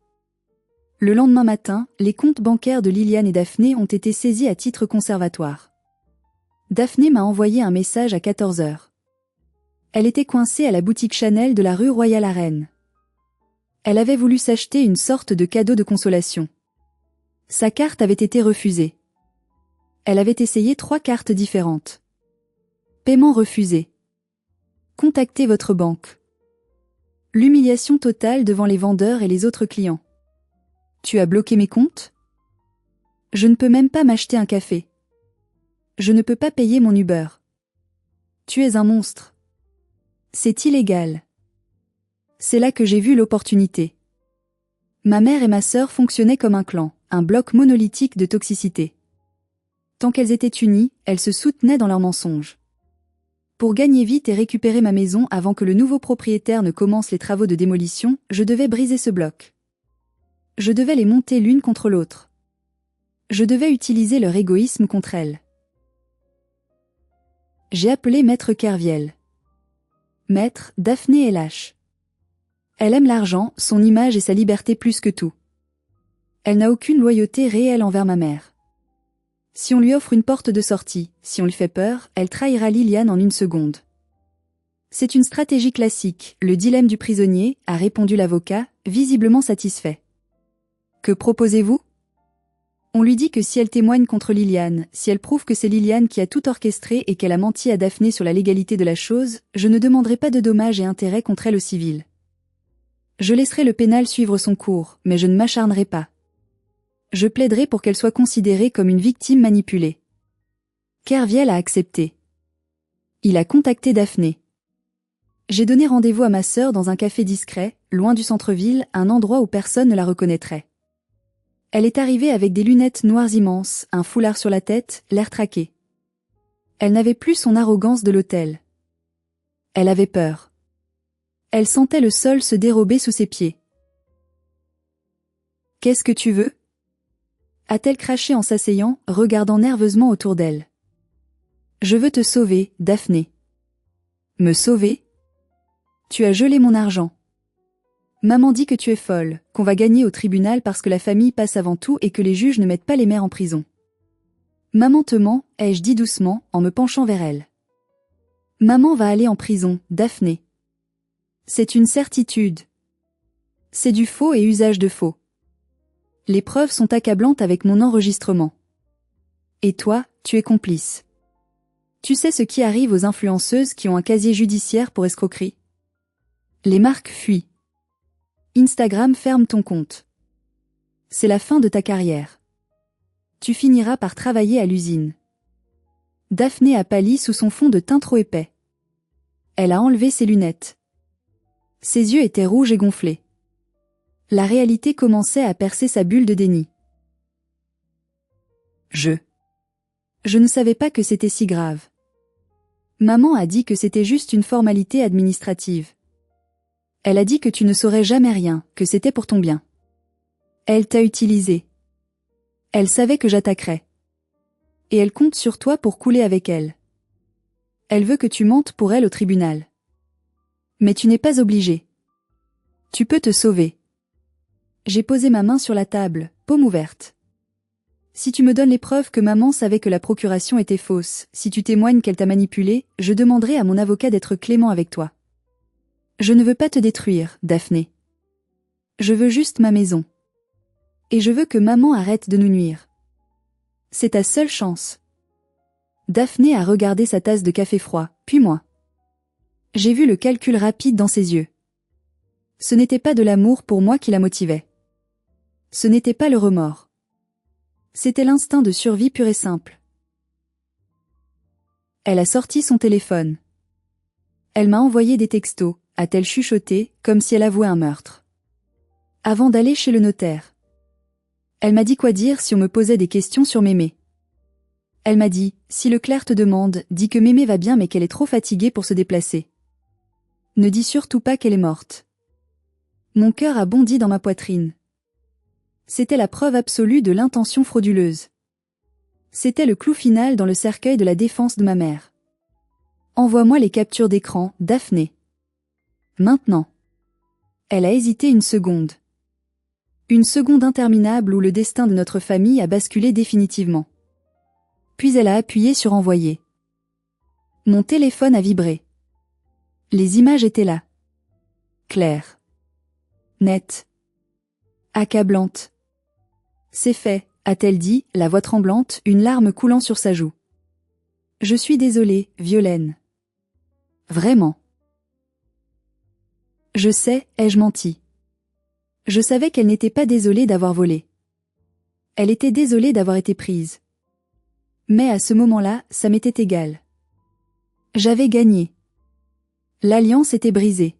Le lendemain matin, les comptes bancaires de Liliane et Daphné ont été saisis à titre conservatoire. Daphné m'a envoyé un message à 14 heures. Elle était coincée à la boutique Chanel de la rue Royale Arène. Elle avait voulu s'acheter une sorte de cadeau de consolation. Sa carte avait été refusée. Elle avait essayé 3 cartes différentes. Paiement refusé. Contactez votre banque. L'humiliation totale devant les vendeurs et les autres clients. Tu as bloqué mes comptes? Je ne peux même pas m'acheter un café. Je ne peux pas payer mon Uber. Tu es un monstre. C'est illégal. C'est là que j'ai vu l'opportunité. Ma mère et ma sœur fonctionnaient comme un clan, un bloc monolithique de toxicité. Tant qu'elles étaient unies, elles se soutenaient dans leurs mensonges. Pour gagner vite et récupérer ma maison avant que le nouveau propriétaire ne commence les travaux de démolition, je devais briser ce bloc. Je devais les monter l'une contre l'autre. Je devais utiliser leur égoïsme contre elles. J'ai appelé Maître Kerviel. Maître, Daphné est lâche. Elle aime l'argent, son image et sa liberté plus que tout. Elle n'a aucune loyauté réelle envers ma mère. Si on lui offre une porte de sortie, si on lui fait peur, elle trahira Liliane en une seconde. C'est une stratégie classique, le dilemme du prisonnier, a répondu l'avocat, visiblement satisfait. Que proposez-vous? On lui dit que si elle témoigne contre Liliane, si elle prouve que c'est Liliane qui a tout orchestré et qu'elle a menti à Daphné sur la légalité de la chose, je ne demanderai pas de dommages et intérêts contre elle au civil. Je laisserai le pénal suivre son cours, mais je ne m'acharnerai pas. Je plaiderai pour qu'elle soit considérée comme une victime manipulée. Kerviel a accepté. Il a contacté Daphné. J'ai donné rendez-vous à ma sœur dans un café discret, loin du centre-ville, un endroit où personne ne la reconnaîtrait. Elle est arrivée avec des lunettes noires immenses, un foulard sur la tête, l'air traqué. Elle n'avait plus son arrogance de l'hôtel. Elle avait peur. Elle sentait le sol se dérober sous ses pieds. « Qu'est-ce que tu veux ?» a-t-elle craché en s'asseyant, regardant nerveusement autour d'elle. « Je veux te sauver, Daphné. »« Me sauver ? Tu as gelé mon argent. Maman dit que tu es folle, qu'on va gagner au tribunal parce que la famille passe avant tout et que les juges ne mettent pas les mères en prison. Maman te ment, ai-je dit doucement, en me penchant vers elle. Maman va aller en prison, Daphné. C'est une certitude. C'est du faux et usage de faux. Les preuves sont accablantes avec mon enregistrement. Et toi, tu es complice. Tu sais ce qui arrive aux influenceuses qui ont un casier judiciaire pour escroquerie? Les marques fuient. Instagram ferme ton compte. C'est la fin de ta carrière. Tu finiras par travailler à l'usine. Daphné a pâli sous son fond de teint trop épais. Elle a enlevé ses lunettes. Ses yeux étaient rouges et gonflés. La réalité commençait à percer sa bulle de déni. Je ne savais pas que c'était si grave. Maman a dit que c'était juste une formalité administrative. Elle a dit que tu ne saurais jamais rien, que c'était pour ton bien. Elle t'a utilisé. Elle savait que j'attaquerais. Et elle compte sur toi pour couler avec elle. Elle veut que tu mentes pour elle au tribunal. Mais tu n'es pas obligé. Tu peux te sauver. J'ai posé ma main sur la table, paume ouverte. Si tu me donnes les preuves que maman savait que la procuration était fausse, si tu témoignes qu'elle t'a manipulé, je demanderai à mon avocat d'être clément avec toi. Je ne veux pas te détruire, Daphné. Je veux juste ma maison. Et je veux que maman arrête de nous nuire. C'est ta seule chance. Daphné a regardé sa tasse de café froid, puis moi. J'ai vu le calcul rapide dans ses yeux. Ce n'était pas de l'amour pour moi qui la motivait. Ce n'était pas le remords. C'était l'instinct de survie pur et simple. Elle a sorti son téléphone. Elle m'a envoyé des textos, a-t-elle chuchoté, comme si elle avouait un meurtre. Avant d'aller chez le notaire. Elle m'a dit quoi dire si on me posait des questions sur Mémé. Elle m'a dit, si le clerc te demande, dis que Mémé va bien mais qu'elle est trop fatiguée pour se déplacer. Ne dis surtout pas qu'elle est morte. Mon cœur a bondi dans ma poitrine. C'était la preuve absolue de l'intention frauduleuse. C'était le clou final dans le cercueil de la défense de ma mère. Envoie-moi les captures d'écran, Daphné. Maintenant. Elle a hésité une seconde. Une seconde interminable où le destin de notre famille a basculé définitivement. Puis elle a appuyé sur envoyer. Mon téléphone a vibré. Les images étaient là. Claires. Nettes. Accablantes. C'est fait, a-t-elle dit, la voix tremblante, une larme coulant sur sa joue. Je suis désolée, Violaine. Vraiment. Je sais, ai-je menti. Je savais qu'elle n'était pas désolée d'avoir volé. Elle était désolée d'avoir été prise. Mais à ce moment-là, ça m'était égal. J'avais gagné. L'alliance était brisée.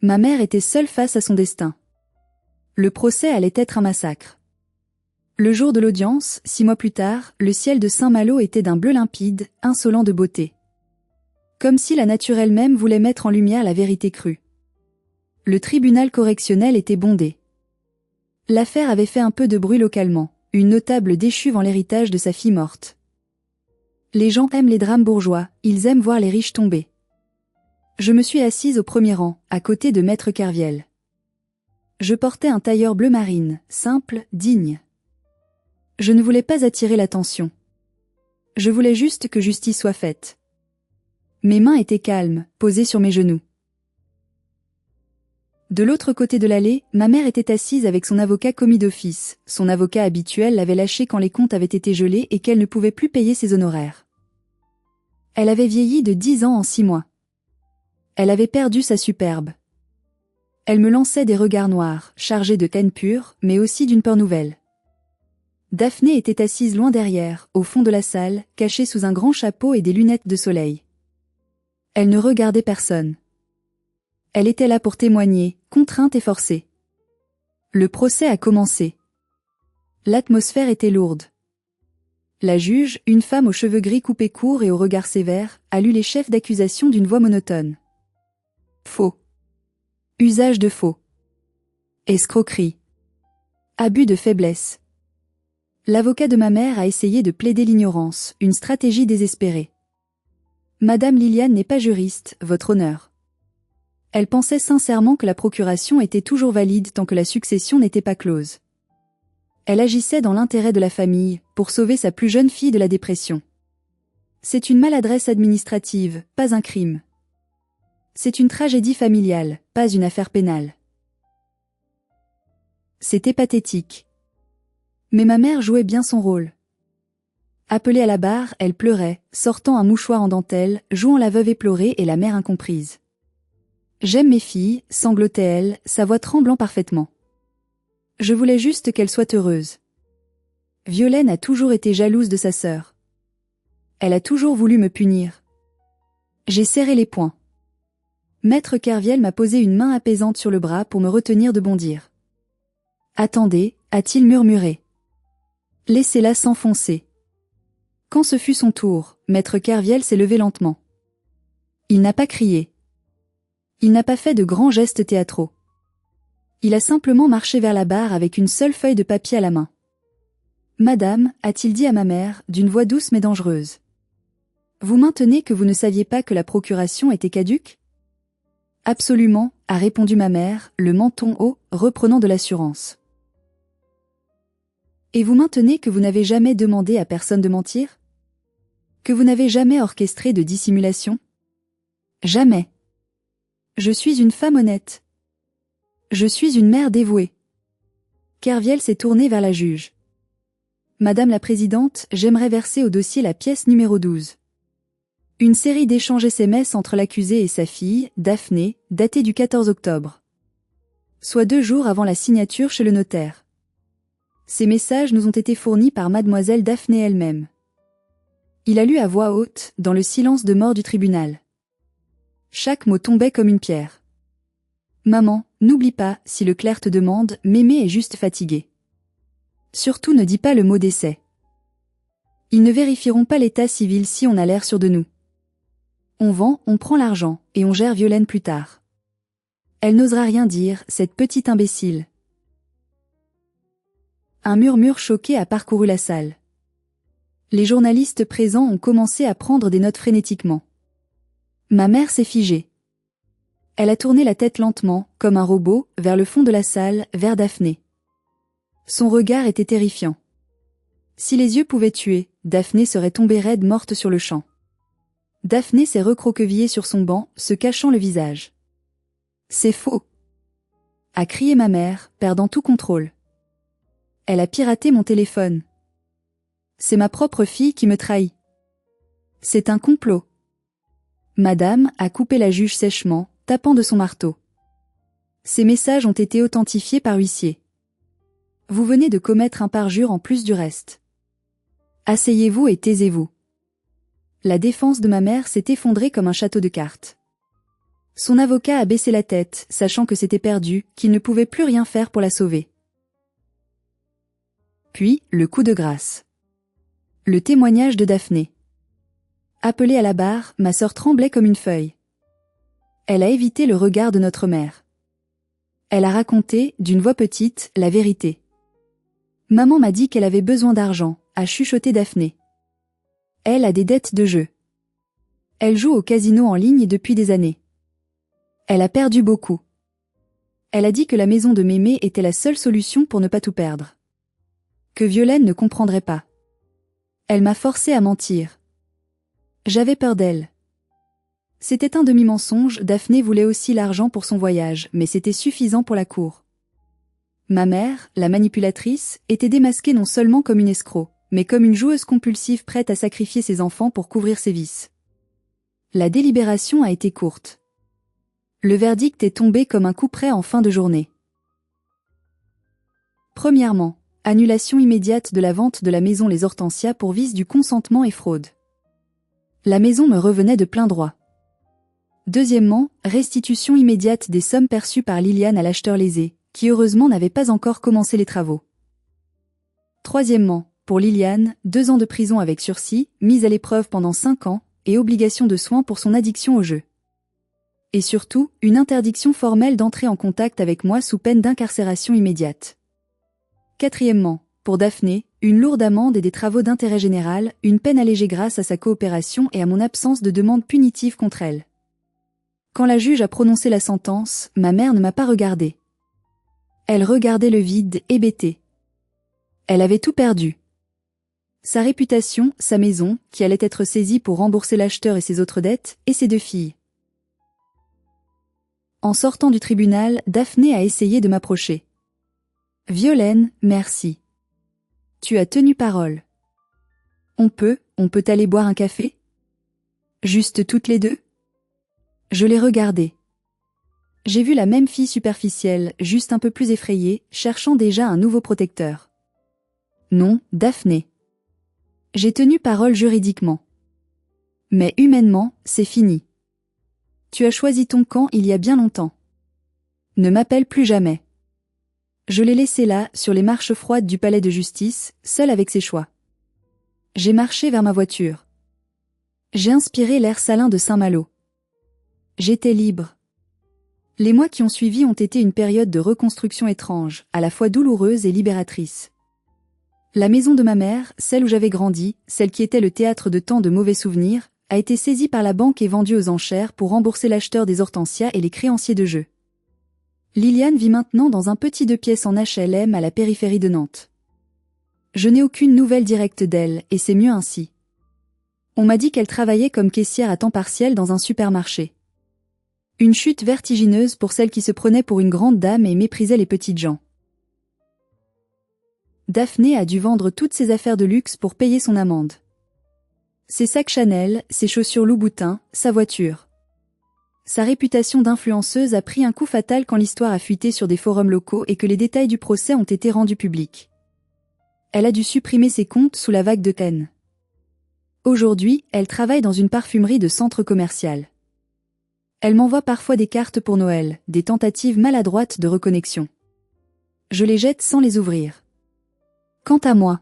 Ma mère était seule face à son destin. Le procès allait être un massacre. Le jour de l'audience, 6 mois plus tard, le ciel de Saint-Malo était d'un bleu limpide, insolent de beauté. Comme si la nature elle-même voulait mettre en lumière la vérité crue. Le tribunal correctionnel était bondé. L'affaire avait fait un peu de bruit localement, une notable déchue vend l'héritage de sa fille morte. Les gens aiment les drames bourgeois, ils aiment voir les riches tomber. Je me suis assise au premier rang, à côté de Maître Kerviel. Je portais un tailleur bleu marine, simple, digne. Je ne voulais pas attirer l'attention. Je voulais juste que justice soit faite. Mes mains étaient calmes, posées sur mes genoux. De l'autre côté de l'allée, ma mère était assise avec son avocat commis d'office. Son avocat habituel l'avait lâchée quand les comptes avaient été gelés et qu'elle ne pouvait plus payer ses honoraires. Elle avait vieilli de 10 ans en 6 mois. Elle avait perdu sa superbe. Elle me lançait des regards noirs, chargés de haine pure, mais aussi d'une peur nouvelle. Daphné était assise loin derrière, au fond de la salle, cachée sous un grand chapeau et des lunettes de soleil. Elle ne regardait personne. Elle était là pour témoigner, contrainte et forcée. Le procès a commencé. L'atmosphère était lourde. La juge, une femme aux cheveux gris coupés courts et au regard sévère, a lu les chefs d'accusation d'une voix monotone. Faux. Usage de faux. Escroquerie. Abus de faiblesse. L'avocat de ma mère a essayé de plaider l'ignorance, une stratégie désespérée. Madame Liliane n'est pas juriste, votre honneur. Elle pensait sincèrement que la procuration était toujours valide tant que la succession n'était pas close. Elle agissait dans l'intérêt de la famille, pour sauver sa plus jeune fille de la dépression. C'est une maladresse administrative, pas un crime. C'est une tragédie familiale, pas une affaire pénale. C'était pathétique. Mais ma mère jouait bien son rôle. Appelée à la barre, elle pleurait, sortant un mouchoir en dentelle, jouant la veuve éplorée et la mère incomprise. J'aime mes filles, sanglotait-elle, sa voix tremblant parfaitement. Je voulais juste qu'elle soit heureuse. Violaine a toujours été jalouse de sa sœur. Elle a toujours voulu me punir. J'ai serré les poings. Maître Kerviel m'a posé une main apaisante sur le bras pour me retenir de bondir. Attendez, a-t-il murmuré. Laissez-la s'enfoncer. Quand ce fut son tour, Maître Kerviel s'est levé lentement. Il n'a pas crié. Il n'a pas fait de grands gestes théâtraux. Il a simplement marché vers la barre avec une seule feuille de papier à la main. Madame, a-t-il dit à ma mère, d'une voix douce mais dangereuse. Vous maintenez que vous ne saviez pas que la procuration était caduque? Absolument, a répondu ma mère, le menton haut, reprenant de l'assurance. Et vous maintenez que vous n'avez jamais demandé à personne de mentir? Que vous n'avez jamais orchestré de dissimulation? Jamais. Je suis une femme honnête. Je suis une mère dévouée. Kerviel s'est tourné vers la juge. Madame la présidente, j'aimerais verser au dossier la pièce numéro 12. Une série d'échanges SMS entre l'accusé et sa fille, Daphné, datée du 14 octobre. Soit 2 jours avant la signature chez le notaire. Ces messages nous ont été fournis par mademoiselle Daphné elle-même. Il a lu à voix haute, dans le silence de mort du tribunal. Chaque mot tombait comme une pierre. Maman, n'oublie pas, si le clerc te demande, mémé est juste fatigué. Surtout ne dis pas le mot décès. Ils ne vérifieront pas l'état civil si on a l'air sûr de nous. On vend, on prend l'argent, et on gère Violaine plus tard. Elle n'osera rien dire, cette petite imbécile. Un murmure choqué a parcouru la salle. Les journalistes présents ont commencé à prendre des notes frénétiquement. Ma mère s'est figée. Elle a tourné la tête lentement, comme un robot, vers le fond de la salle, vers Daphné. Son regard était terrifiant. Si les yeux pouvaient tuer, Daphné serait tombée raide morte sur le champ. Daphné s'est recroquevillée sur son banc, se cachant le visage. C'est faux, a crié ma mère, perdant tout contrôle. Elle a piraté mon téléphone. C'est ma propre fille qui me trahit. C'est un complot. Madame a coupé la juge sèchement, tapant de son marteau. Ces messages ont été authentifiés par huissier. Vous venez de commettre un parjure en plus du reste. Asseyez-vous et taisez-vous. La défense de ma mère s'est effondrée comme un château de cartes. Son avocat a baissé la tête, sachant que c'était perdu, qu'il ne pouvait plus rien faire pour la sauver. Puis, le coup de grâce. Le témoignage de Daphné. Appelée à la barre, ma sœur tremblait comme une feuille. Elle a évité le regard de notre mère. Elle a raconté, d'une voix petite, la vérité. Maman m'a dit qu'elle avait besoin d'argent, a chuchoté Daphné. Elle a des dettes de jeu. Elle joue au casino en ligne depuis des années. Elle a perdu beaucoup. Elle a dit que la maison de Mémé était la seule solution pour ne pas tout perdre. Que Violaine ne comprendrait pas. Elle m'a forcé à mentir. J'avais peur d'elle. C'était un demi-mensonge, Daphné voulait aussi l'argent pour son voyage, mais c'était suffisant pour la cour. Ma mère, la manipulatrice, était démasquée non seulement comme une escroc, mais comme une joueuse compulsive prête à sacrifier ses enfants pour couvrir ses vices. La délibération a été courte. Le verdict est tombé comme un coup près en fin de journée. Premièrement, annulation immédiate de la vente de la maison Les Hortensias pour vice du consentement et fraude. La maison me revenait de plein droit. Deuxièmement, restitution immédiate des sommes perçues par Liliane à l'acheteur lésé, qui heureusement n'avait pas encore commencé les travaux. Troisièmement, pour Liliane, 2 ans de prison avec sursis, mise à l'épreuve pendant 5 ans, et obligation de soins pour son addiction au jeu. Et surtout, une interdiction formelle d'entrer en contact avec moi sous peine d'incarcération immédiate. Quatrièmement, pour Daphné, une lourde amende et des travaux d'intérêt général, une peine allégée grâce à sa coopération et à mon absence de demande punitive contre elle. Quand la juge a prononcé la sentence, ma mère ne m'a pas regardée. Elle regardait le vide, hébétée. Elle avait tout perdu. Sa réputation, sa maison, qui allait être saisie pour rembourser l'acheteur et ses autres dettes, et ses 2 filles. En sortant du tribunal, Daphné a essayé de m'approcher. « Violaine, merci. Tu as tenu parole. On peut aller boire un café? Juste toutes les 2? » Je l'ai regardée. J'ai vu la même fille superficielle, juste un peu plus effrayée, cherchant déjà un nouveau protecteur. Non, Daphné. J'ai tenu parole juridiquement. Mais humainement, c'est fini. Tu as choisi ton camp il y a bien longtemps. Ne m'appelle plus jamais. Je l'ai laissé là, sur les marches froides du palais de justice, seul avec ses choix. J'ai marché vers ma voiture. J'ai inspiré l'air salin de Saint-Malo. J'étais libre. Les mois qui ont suivi ont été une période de reconstruction étrange, à la fois douloureuse et libératrice. La maison de ma mère, celle où j'avais grandi, celle qui était le théâtre de tant de mauvais souvenirs, a été saisie par la banque et vendue aux enchères pour rembourser l'acheteur des Hortensias et les créanciers de jeu. Liliane vit maintenant dans un petit 2 pièces en HLM à la périphérie de Nantes. Je n'ai aucune nouvelle directe d'elle, et c'est mieux ainsi. On m'a dit qu'elle travaillait comme caissière à temps partiel dans un supermarché. Une chute vertigineuse pour celle qui se prenait pour une grande dame et méprisait les petites gens. Daphné a dû vendre toutes ses affaires de luxe pour payer son amende. Ses sacs Chanel, ses chaussures Louboutin, sa voiture. Sa réputation d'influenceuse a pris un coup fatal quand l'histoire a fuité sur des forums locaux et que les détails du procès ont été rendus publics. Elle a dû supprimer ses comptes sous la vague de haine. Aujourd'hui, elle travaille dans une parfumerie de centre commercial. Elle m'envoie parfois des cartes pour Noël, des tentatives maladroites de reconnexion. Je les jette sans les ouvrir. Quant à moi,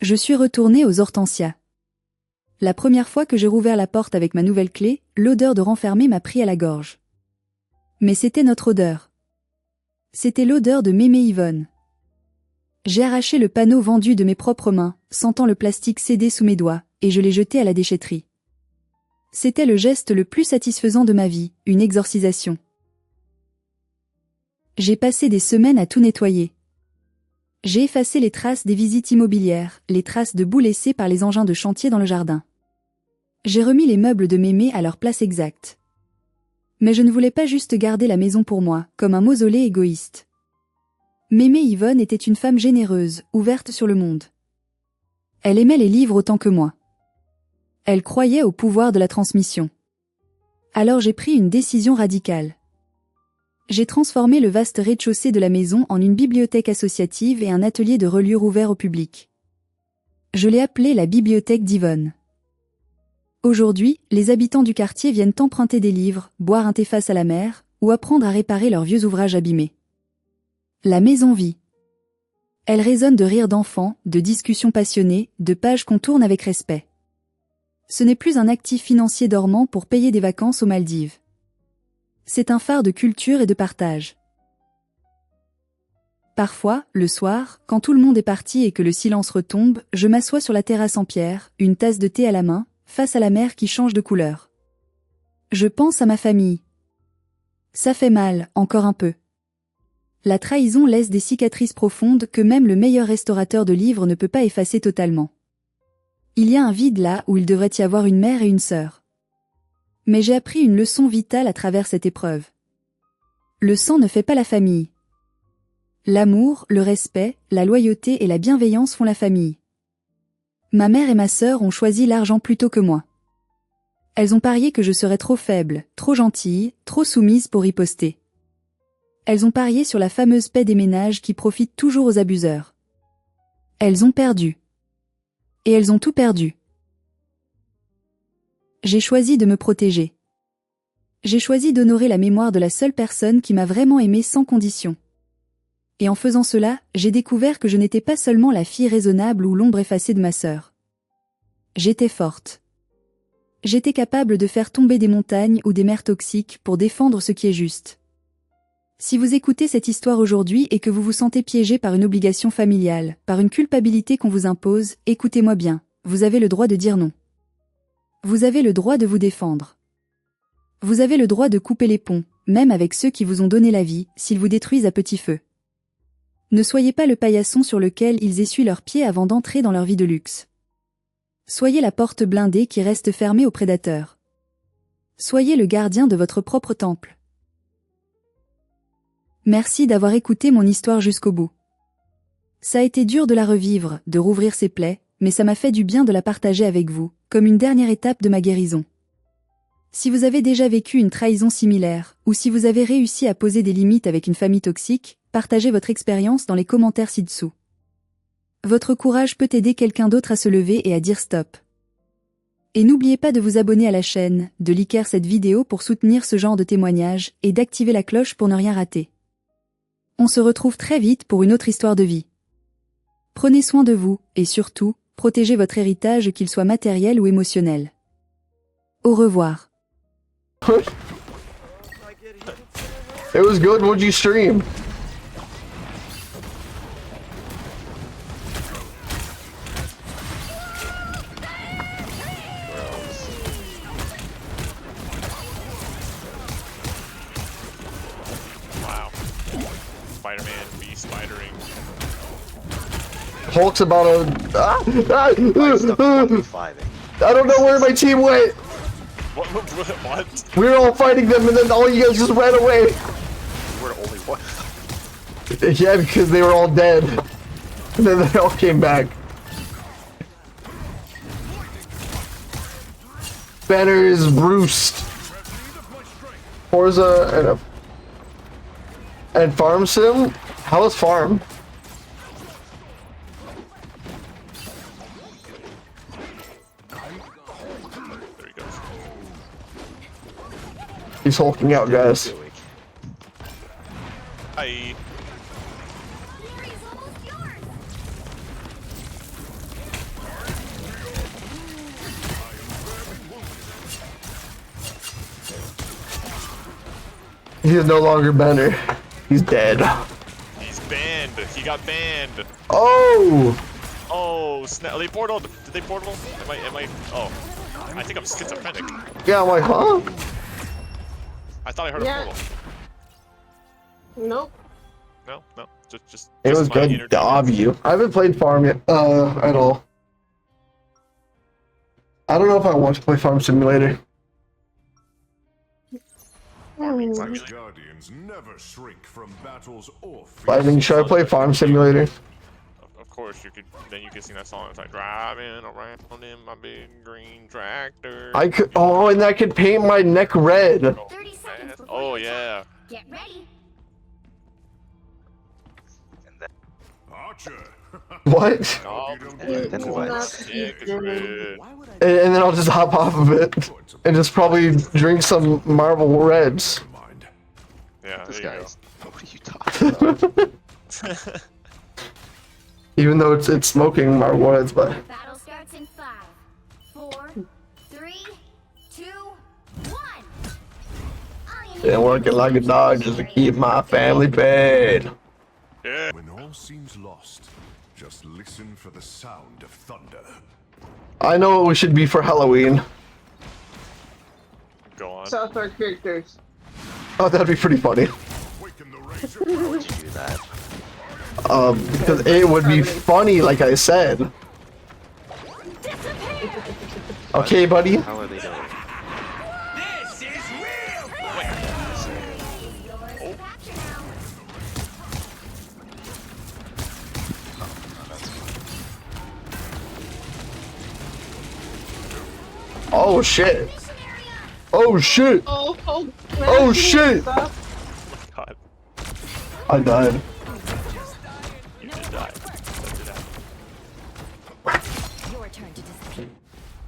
je suis retournée aux Hortensias. La première fois que j'ai rouvert la porte avec ma nouvelle clé, l'odeur de renfermé m'a pris à la gorge. Mais c'était notre odeur. C'était l'odeur de Mémé Yvonne. J'ai arraché le panneau vendu de mes propres mains, sentant le plastique céder sous mes doigts, et je l'ai jeté à la déchetterie. C'était le geste le plus satisfaisant de ma vie, une exorcisation. J'ai passé des semaines à tout nettoyer. J'ai effacé les traces des visites immobilières, les traces de boue laissées par les engins de chantier dans le jardin. J'ai remis les meubles de Mémé à leur place exacte. Mais je ne voulais pas juste garder la maison pour moi, comme un mausolée égoïste. Mémé Yvonne était une femme généreuse, ouverte sur le monde. Elle aimait les livres autant que moi. Elle croyait au pouvoir de la transmission. Alors j'ai pris une décision radicale. J'ai transformé le vaste rez-de-chaussée de la maison en une bibliothèque associative et un atelier de reliure ouvert au public. Je l'ai appelée la bibliothèque d'Yvonne. Aujourd'hui, les habitants du quartier viennent emprunter des livres, boire un thé face à la mer, ou apprendre à réparer leurs vieux ouvrages abîmés. La maison vit. Elle résonne de rires d'enfants, de discussions passionnées, de pages qu'on tourne avec respect. Ce n'est plus un actif financier dormant pour payer des vacances aux Maldives. C'est un phare de culture et de partage. Parfois, le soir, quand tout le monde est parti et que le silence retombe, je m'assois sur la terrasse en pierre, une tasse de thé à la main, face à la mer qui change de couleur. Je pense à ma famille. Ça fait mal, encore un peu. La trahison laisse des cicatrices profondes que même le meilleur restaurateur de livres ne peut pas effacer totalement. Il y a un vide là où il devrait y avoir une mère et une sœur. Mais j'ai appris une leçon vitale à travers cette épreuve. Le sang ne fait pas la famille. L'amour, le respect, la loyauté et la bienveillance font la famille. Ma mère et ma sœur ont choisi l'argent plutôt que moi. Elles ont parié que je serais trop faible, trop gentille, trop soumise pour riposter. Elles ont parié sur la fameuse paix des ménages qui profite toujours aux abuseurs. Elles ont perdu. Et elles ont tout perdu. J'ai choisi de me protéger. J'ai choisi d'honorer la mémoire de la seule personne qui m'a vraiment aimée sans condition. Et en faisant cela, j'ai découvert que je n'étais pas seulement la fille raisonnable ou l'ombre effacée de ma sœur. J'étais forte. J'étais capable de faire tomber des montagnes ou des mers toxiques pour défendre ce qui est juste. Si vous écoutez cette histoire aujourd'hui et que vous vous sentez piégé par une obligation familiale, par une culpabilité qu'on vous impose, écoutez-moi bien, vous avez le droit de dire non. Vous avez le droit de vous défendre. Vous avez le droit de couper les ponts, même avec ceux qui vous ont donné la vie, s'ils vous détruisent à petit feu. Ne soyez pas le paillasson sur lequel ils essuient leurs pieds avant d'entrer dans leur vie de luxe. Soyez la porte blindée qui reste fermée aux prédateurs. Soyez le gardien de votre propre temple. Merci d'avoir écouté mon histoire jusqu'au bout. Ça a été dur de la revivre, de rouvrir ses plaies, mais ça m'a fait du bien de la partager avec vous, comme une dernière étape de ma guérison. Si vous avez déjà vécu une trahison similaire, ou si vous avez réussi à poser des limites avec une famille toxique, partagez votre expérience dans les commentaires ci-dessous. Votre courage peut aider quelqu'un d'autre à se lever et à dire stop. Et n'oubliez pas de vous abonner à la chaîne, de liker cette vidéo pour soutenir ce genre de témoignages, et d'activer la cloche pour ne rien rater. On se retrouve très vite pour une autre histoire de vie. Prenez soin de vous, et surtout, protégez votre héritage qu'il soit matériel ou émotionnel. Au revoir. It was good. What'd you stream? Wow. Spider-Man be spidering. Hulk's about to. I don't know where my team went. What? We were all fighting them, and then all you guys just ran away. We're the only one. Yeah, because they were all dead. And then they all came back. Banner is roost. Forza and Farm Sim? How is Farm? There he goes. He's hulking out, guys. Hi. He's no longer Banner. He's dead. He's banned. He got banned. Oh! Oh, snap. They portaled. Did they portal? Am I? Oh. I think I'm schizophrenic. Yeah, I'm like, huh? I thought I heard a portal. Nope. No. Just. It just was my good entertainment. of you. I haven't played Farm yet, at all. I don't know if I want to play Farm Simulator. Farming These simulator. guardians never shrink from battles or I mean, should I play Farm Simulator? Of course, you could. Then you could sing that song. It's like driving around in my big green tractor. I could. Oh, and I could paint my neck red. 30 seconds before Oh your yeah. turn. Get ready. Archer. What? Oh, Then what? yeah, 'cause red. And then I'll just hop off of it and just probably drink some Marble Reds. Mind. Yeah, This there you guy's. What are you talking about? go. Even though it's smoking Marble Reds, but Battle starts in 5, 4, 3, 2, 1. yeah, working like a dog just to keep my family paid. Yeah. When all seems lost, just listen for the sound of thunder. I know what we should be for Halloween. Go on. South Park characters. Oh, that'd be pretty funny. Waken the ranger. Why would you do that? Because it would be funny, like I said. Okay, buddy. How are they doing? Oh shit. Oh shit. Oh shit. God, I died. you did die. That did happen. Your turn to disappear.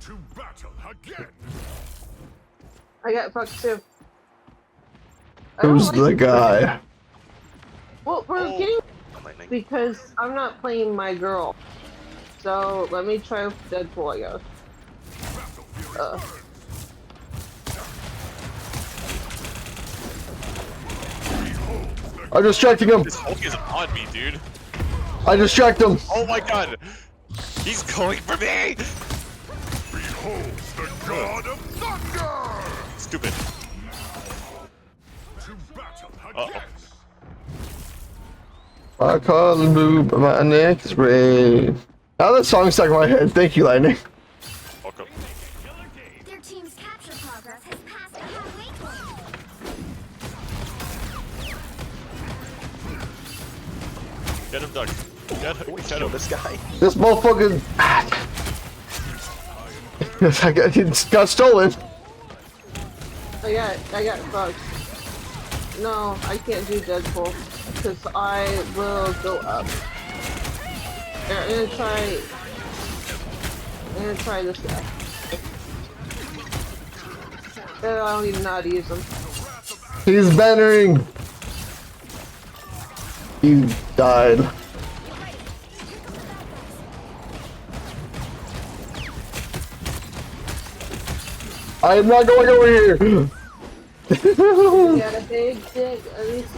To battle again. I got fucked too. I don't Who's like- the guy? Well, we're Oh. getting Lightning. because I'm not playing my girl. So let me try Deadpool, I guess. I'm distracting him. This Hulk is on me, dude. I distract him. Oh my god. He's going for me. Behold the god of thunder. Stupid. To battle Uh-oh. again. I call and boob, my neck is red. Now that song stuck in my head. Thank you, Lightning. Welcome. Their team's capture progress has passed a halfway point. Get him, Doug. Get him. Get Kill him. this guy. This motherfucker. Yes, it got stolen. I got fucked. No, I can't do Deadpool because I will go up. Here, I'm gonna try this guy. I don't even know how to use him. He's bannering. He died. I am not going over here. You got a big dick, at least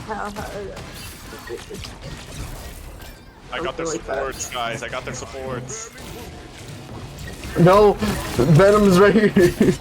how I got their supports, guys. I got their supports. No, Venom's right here.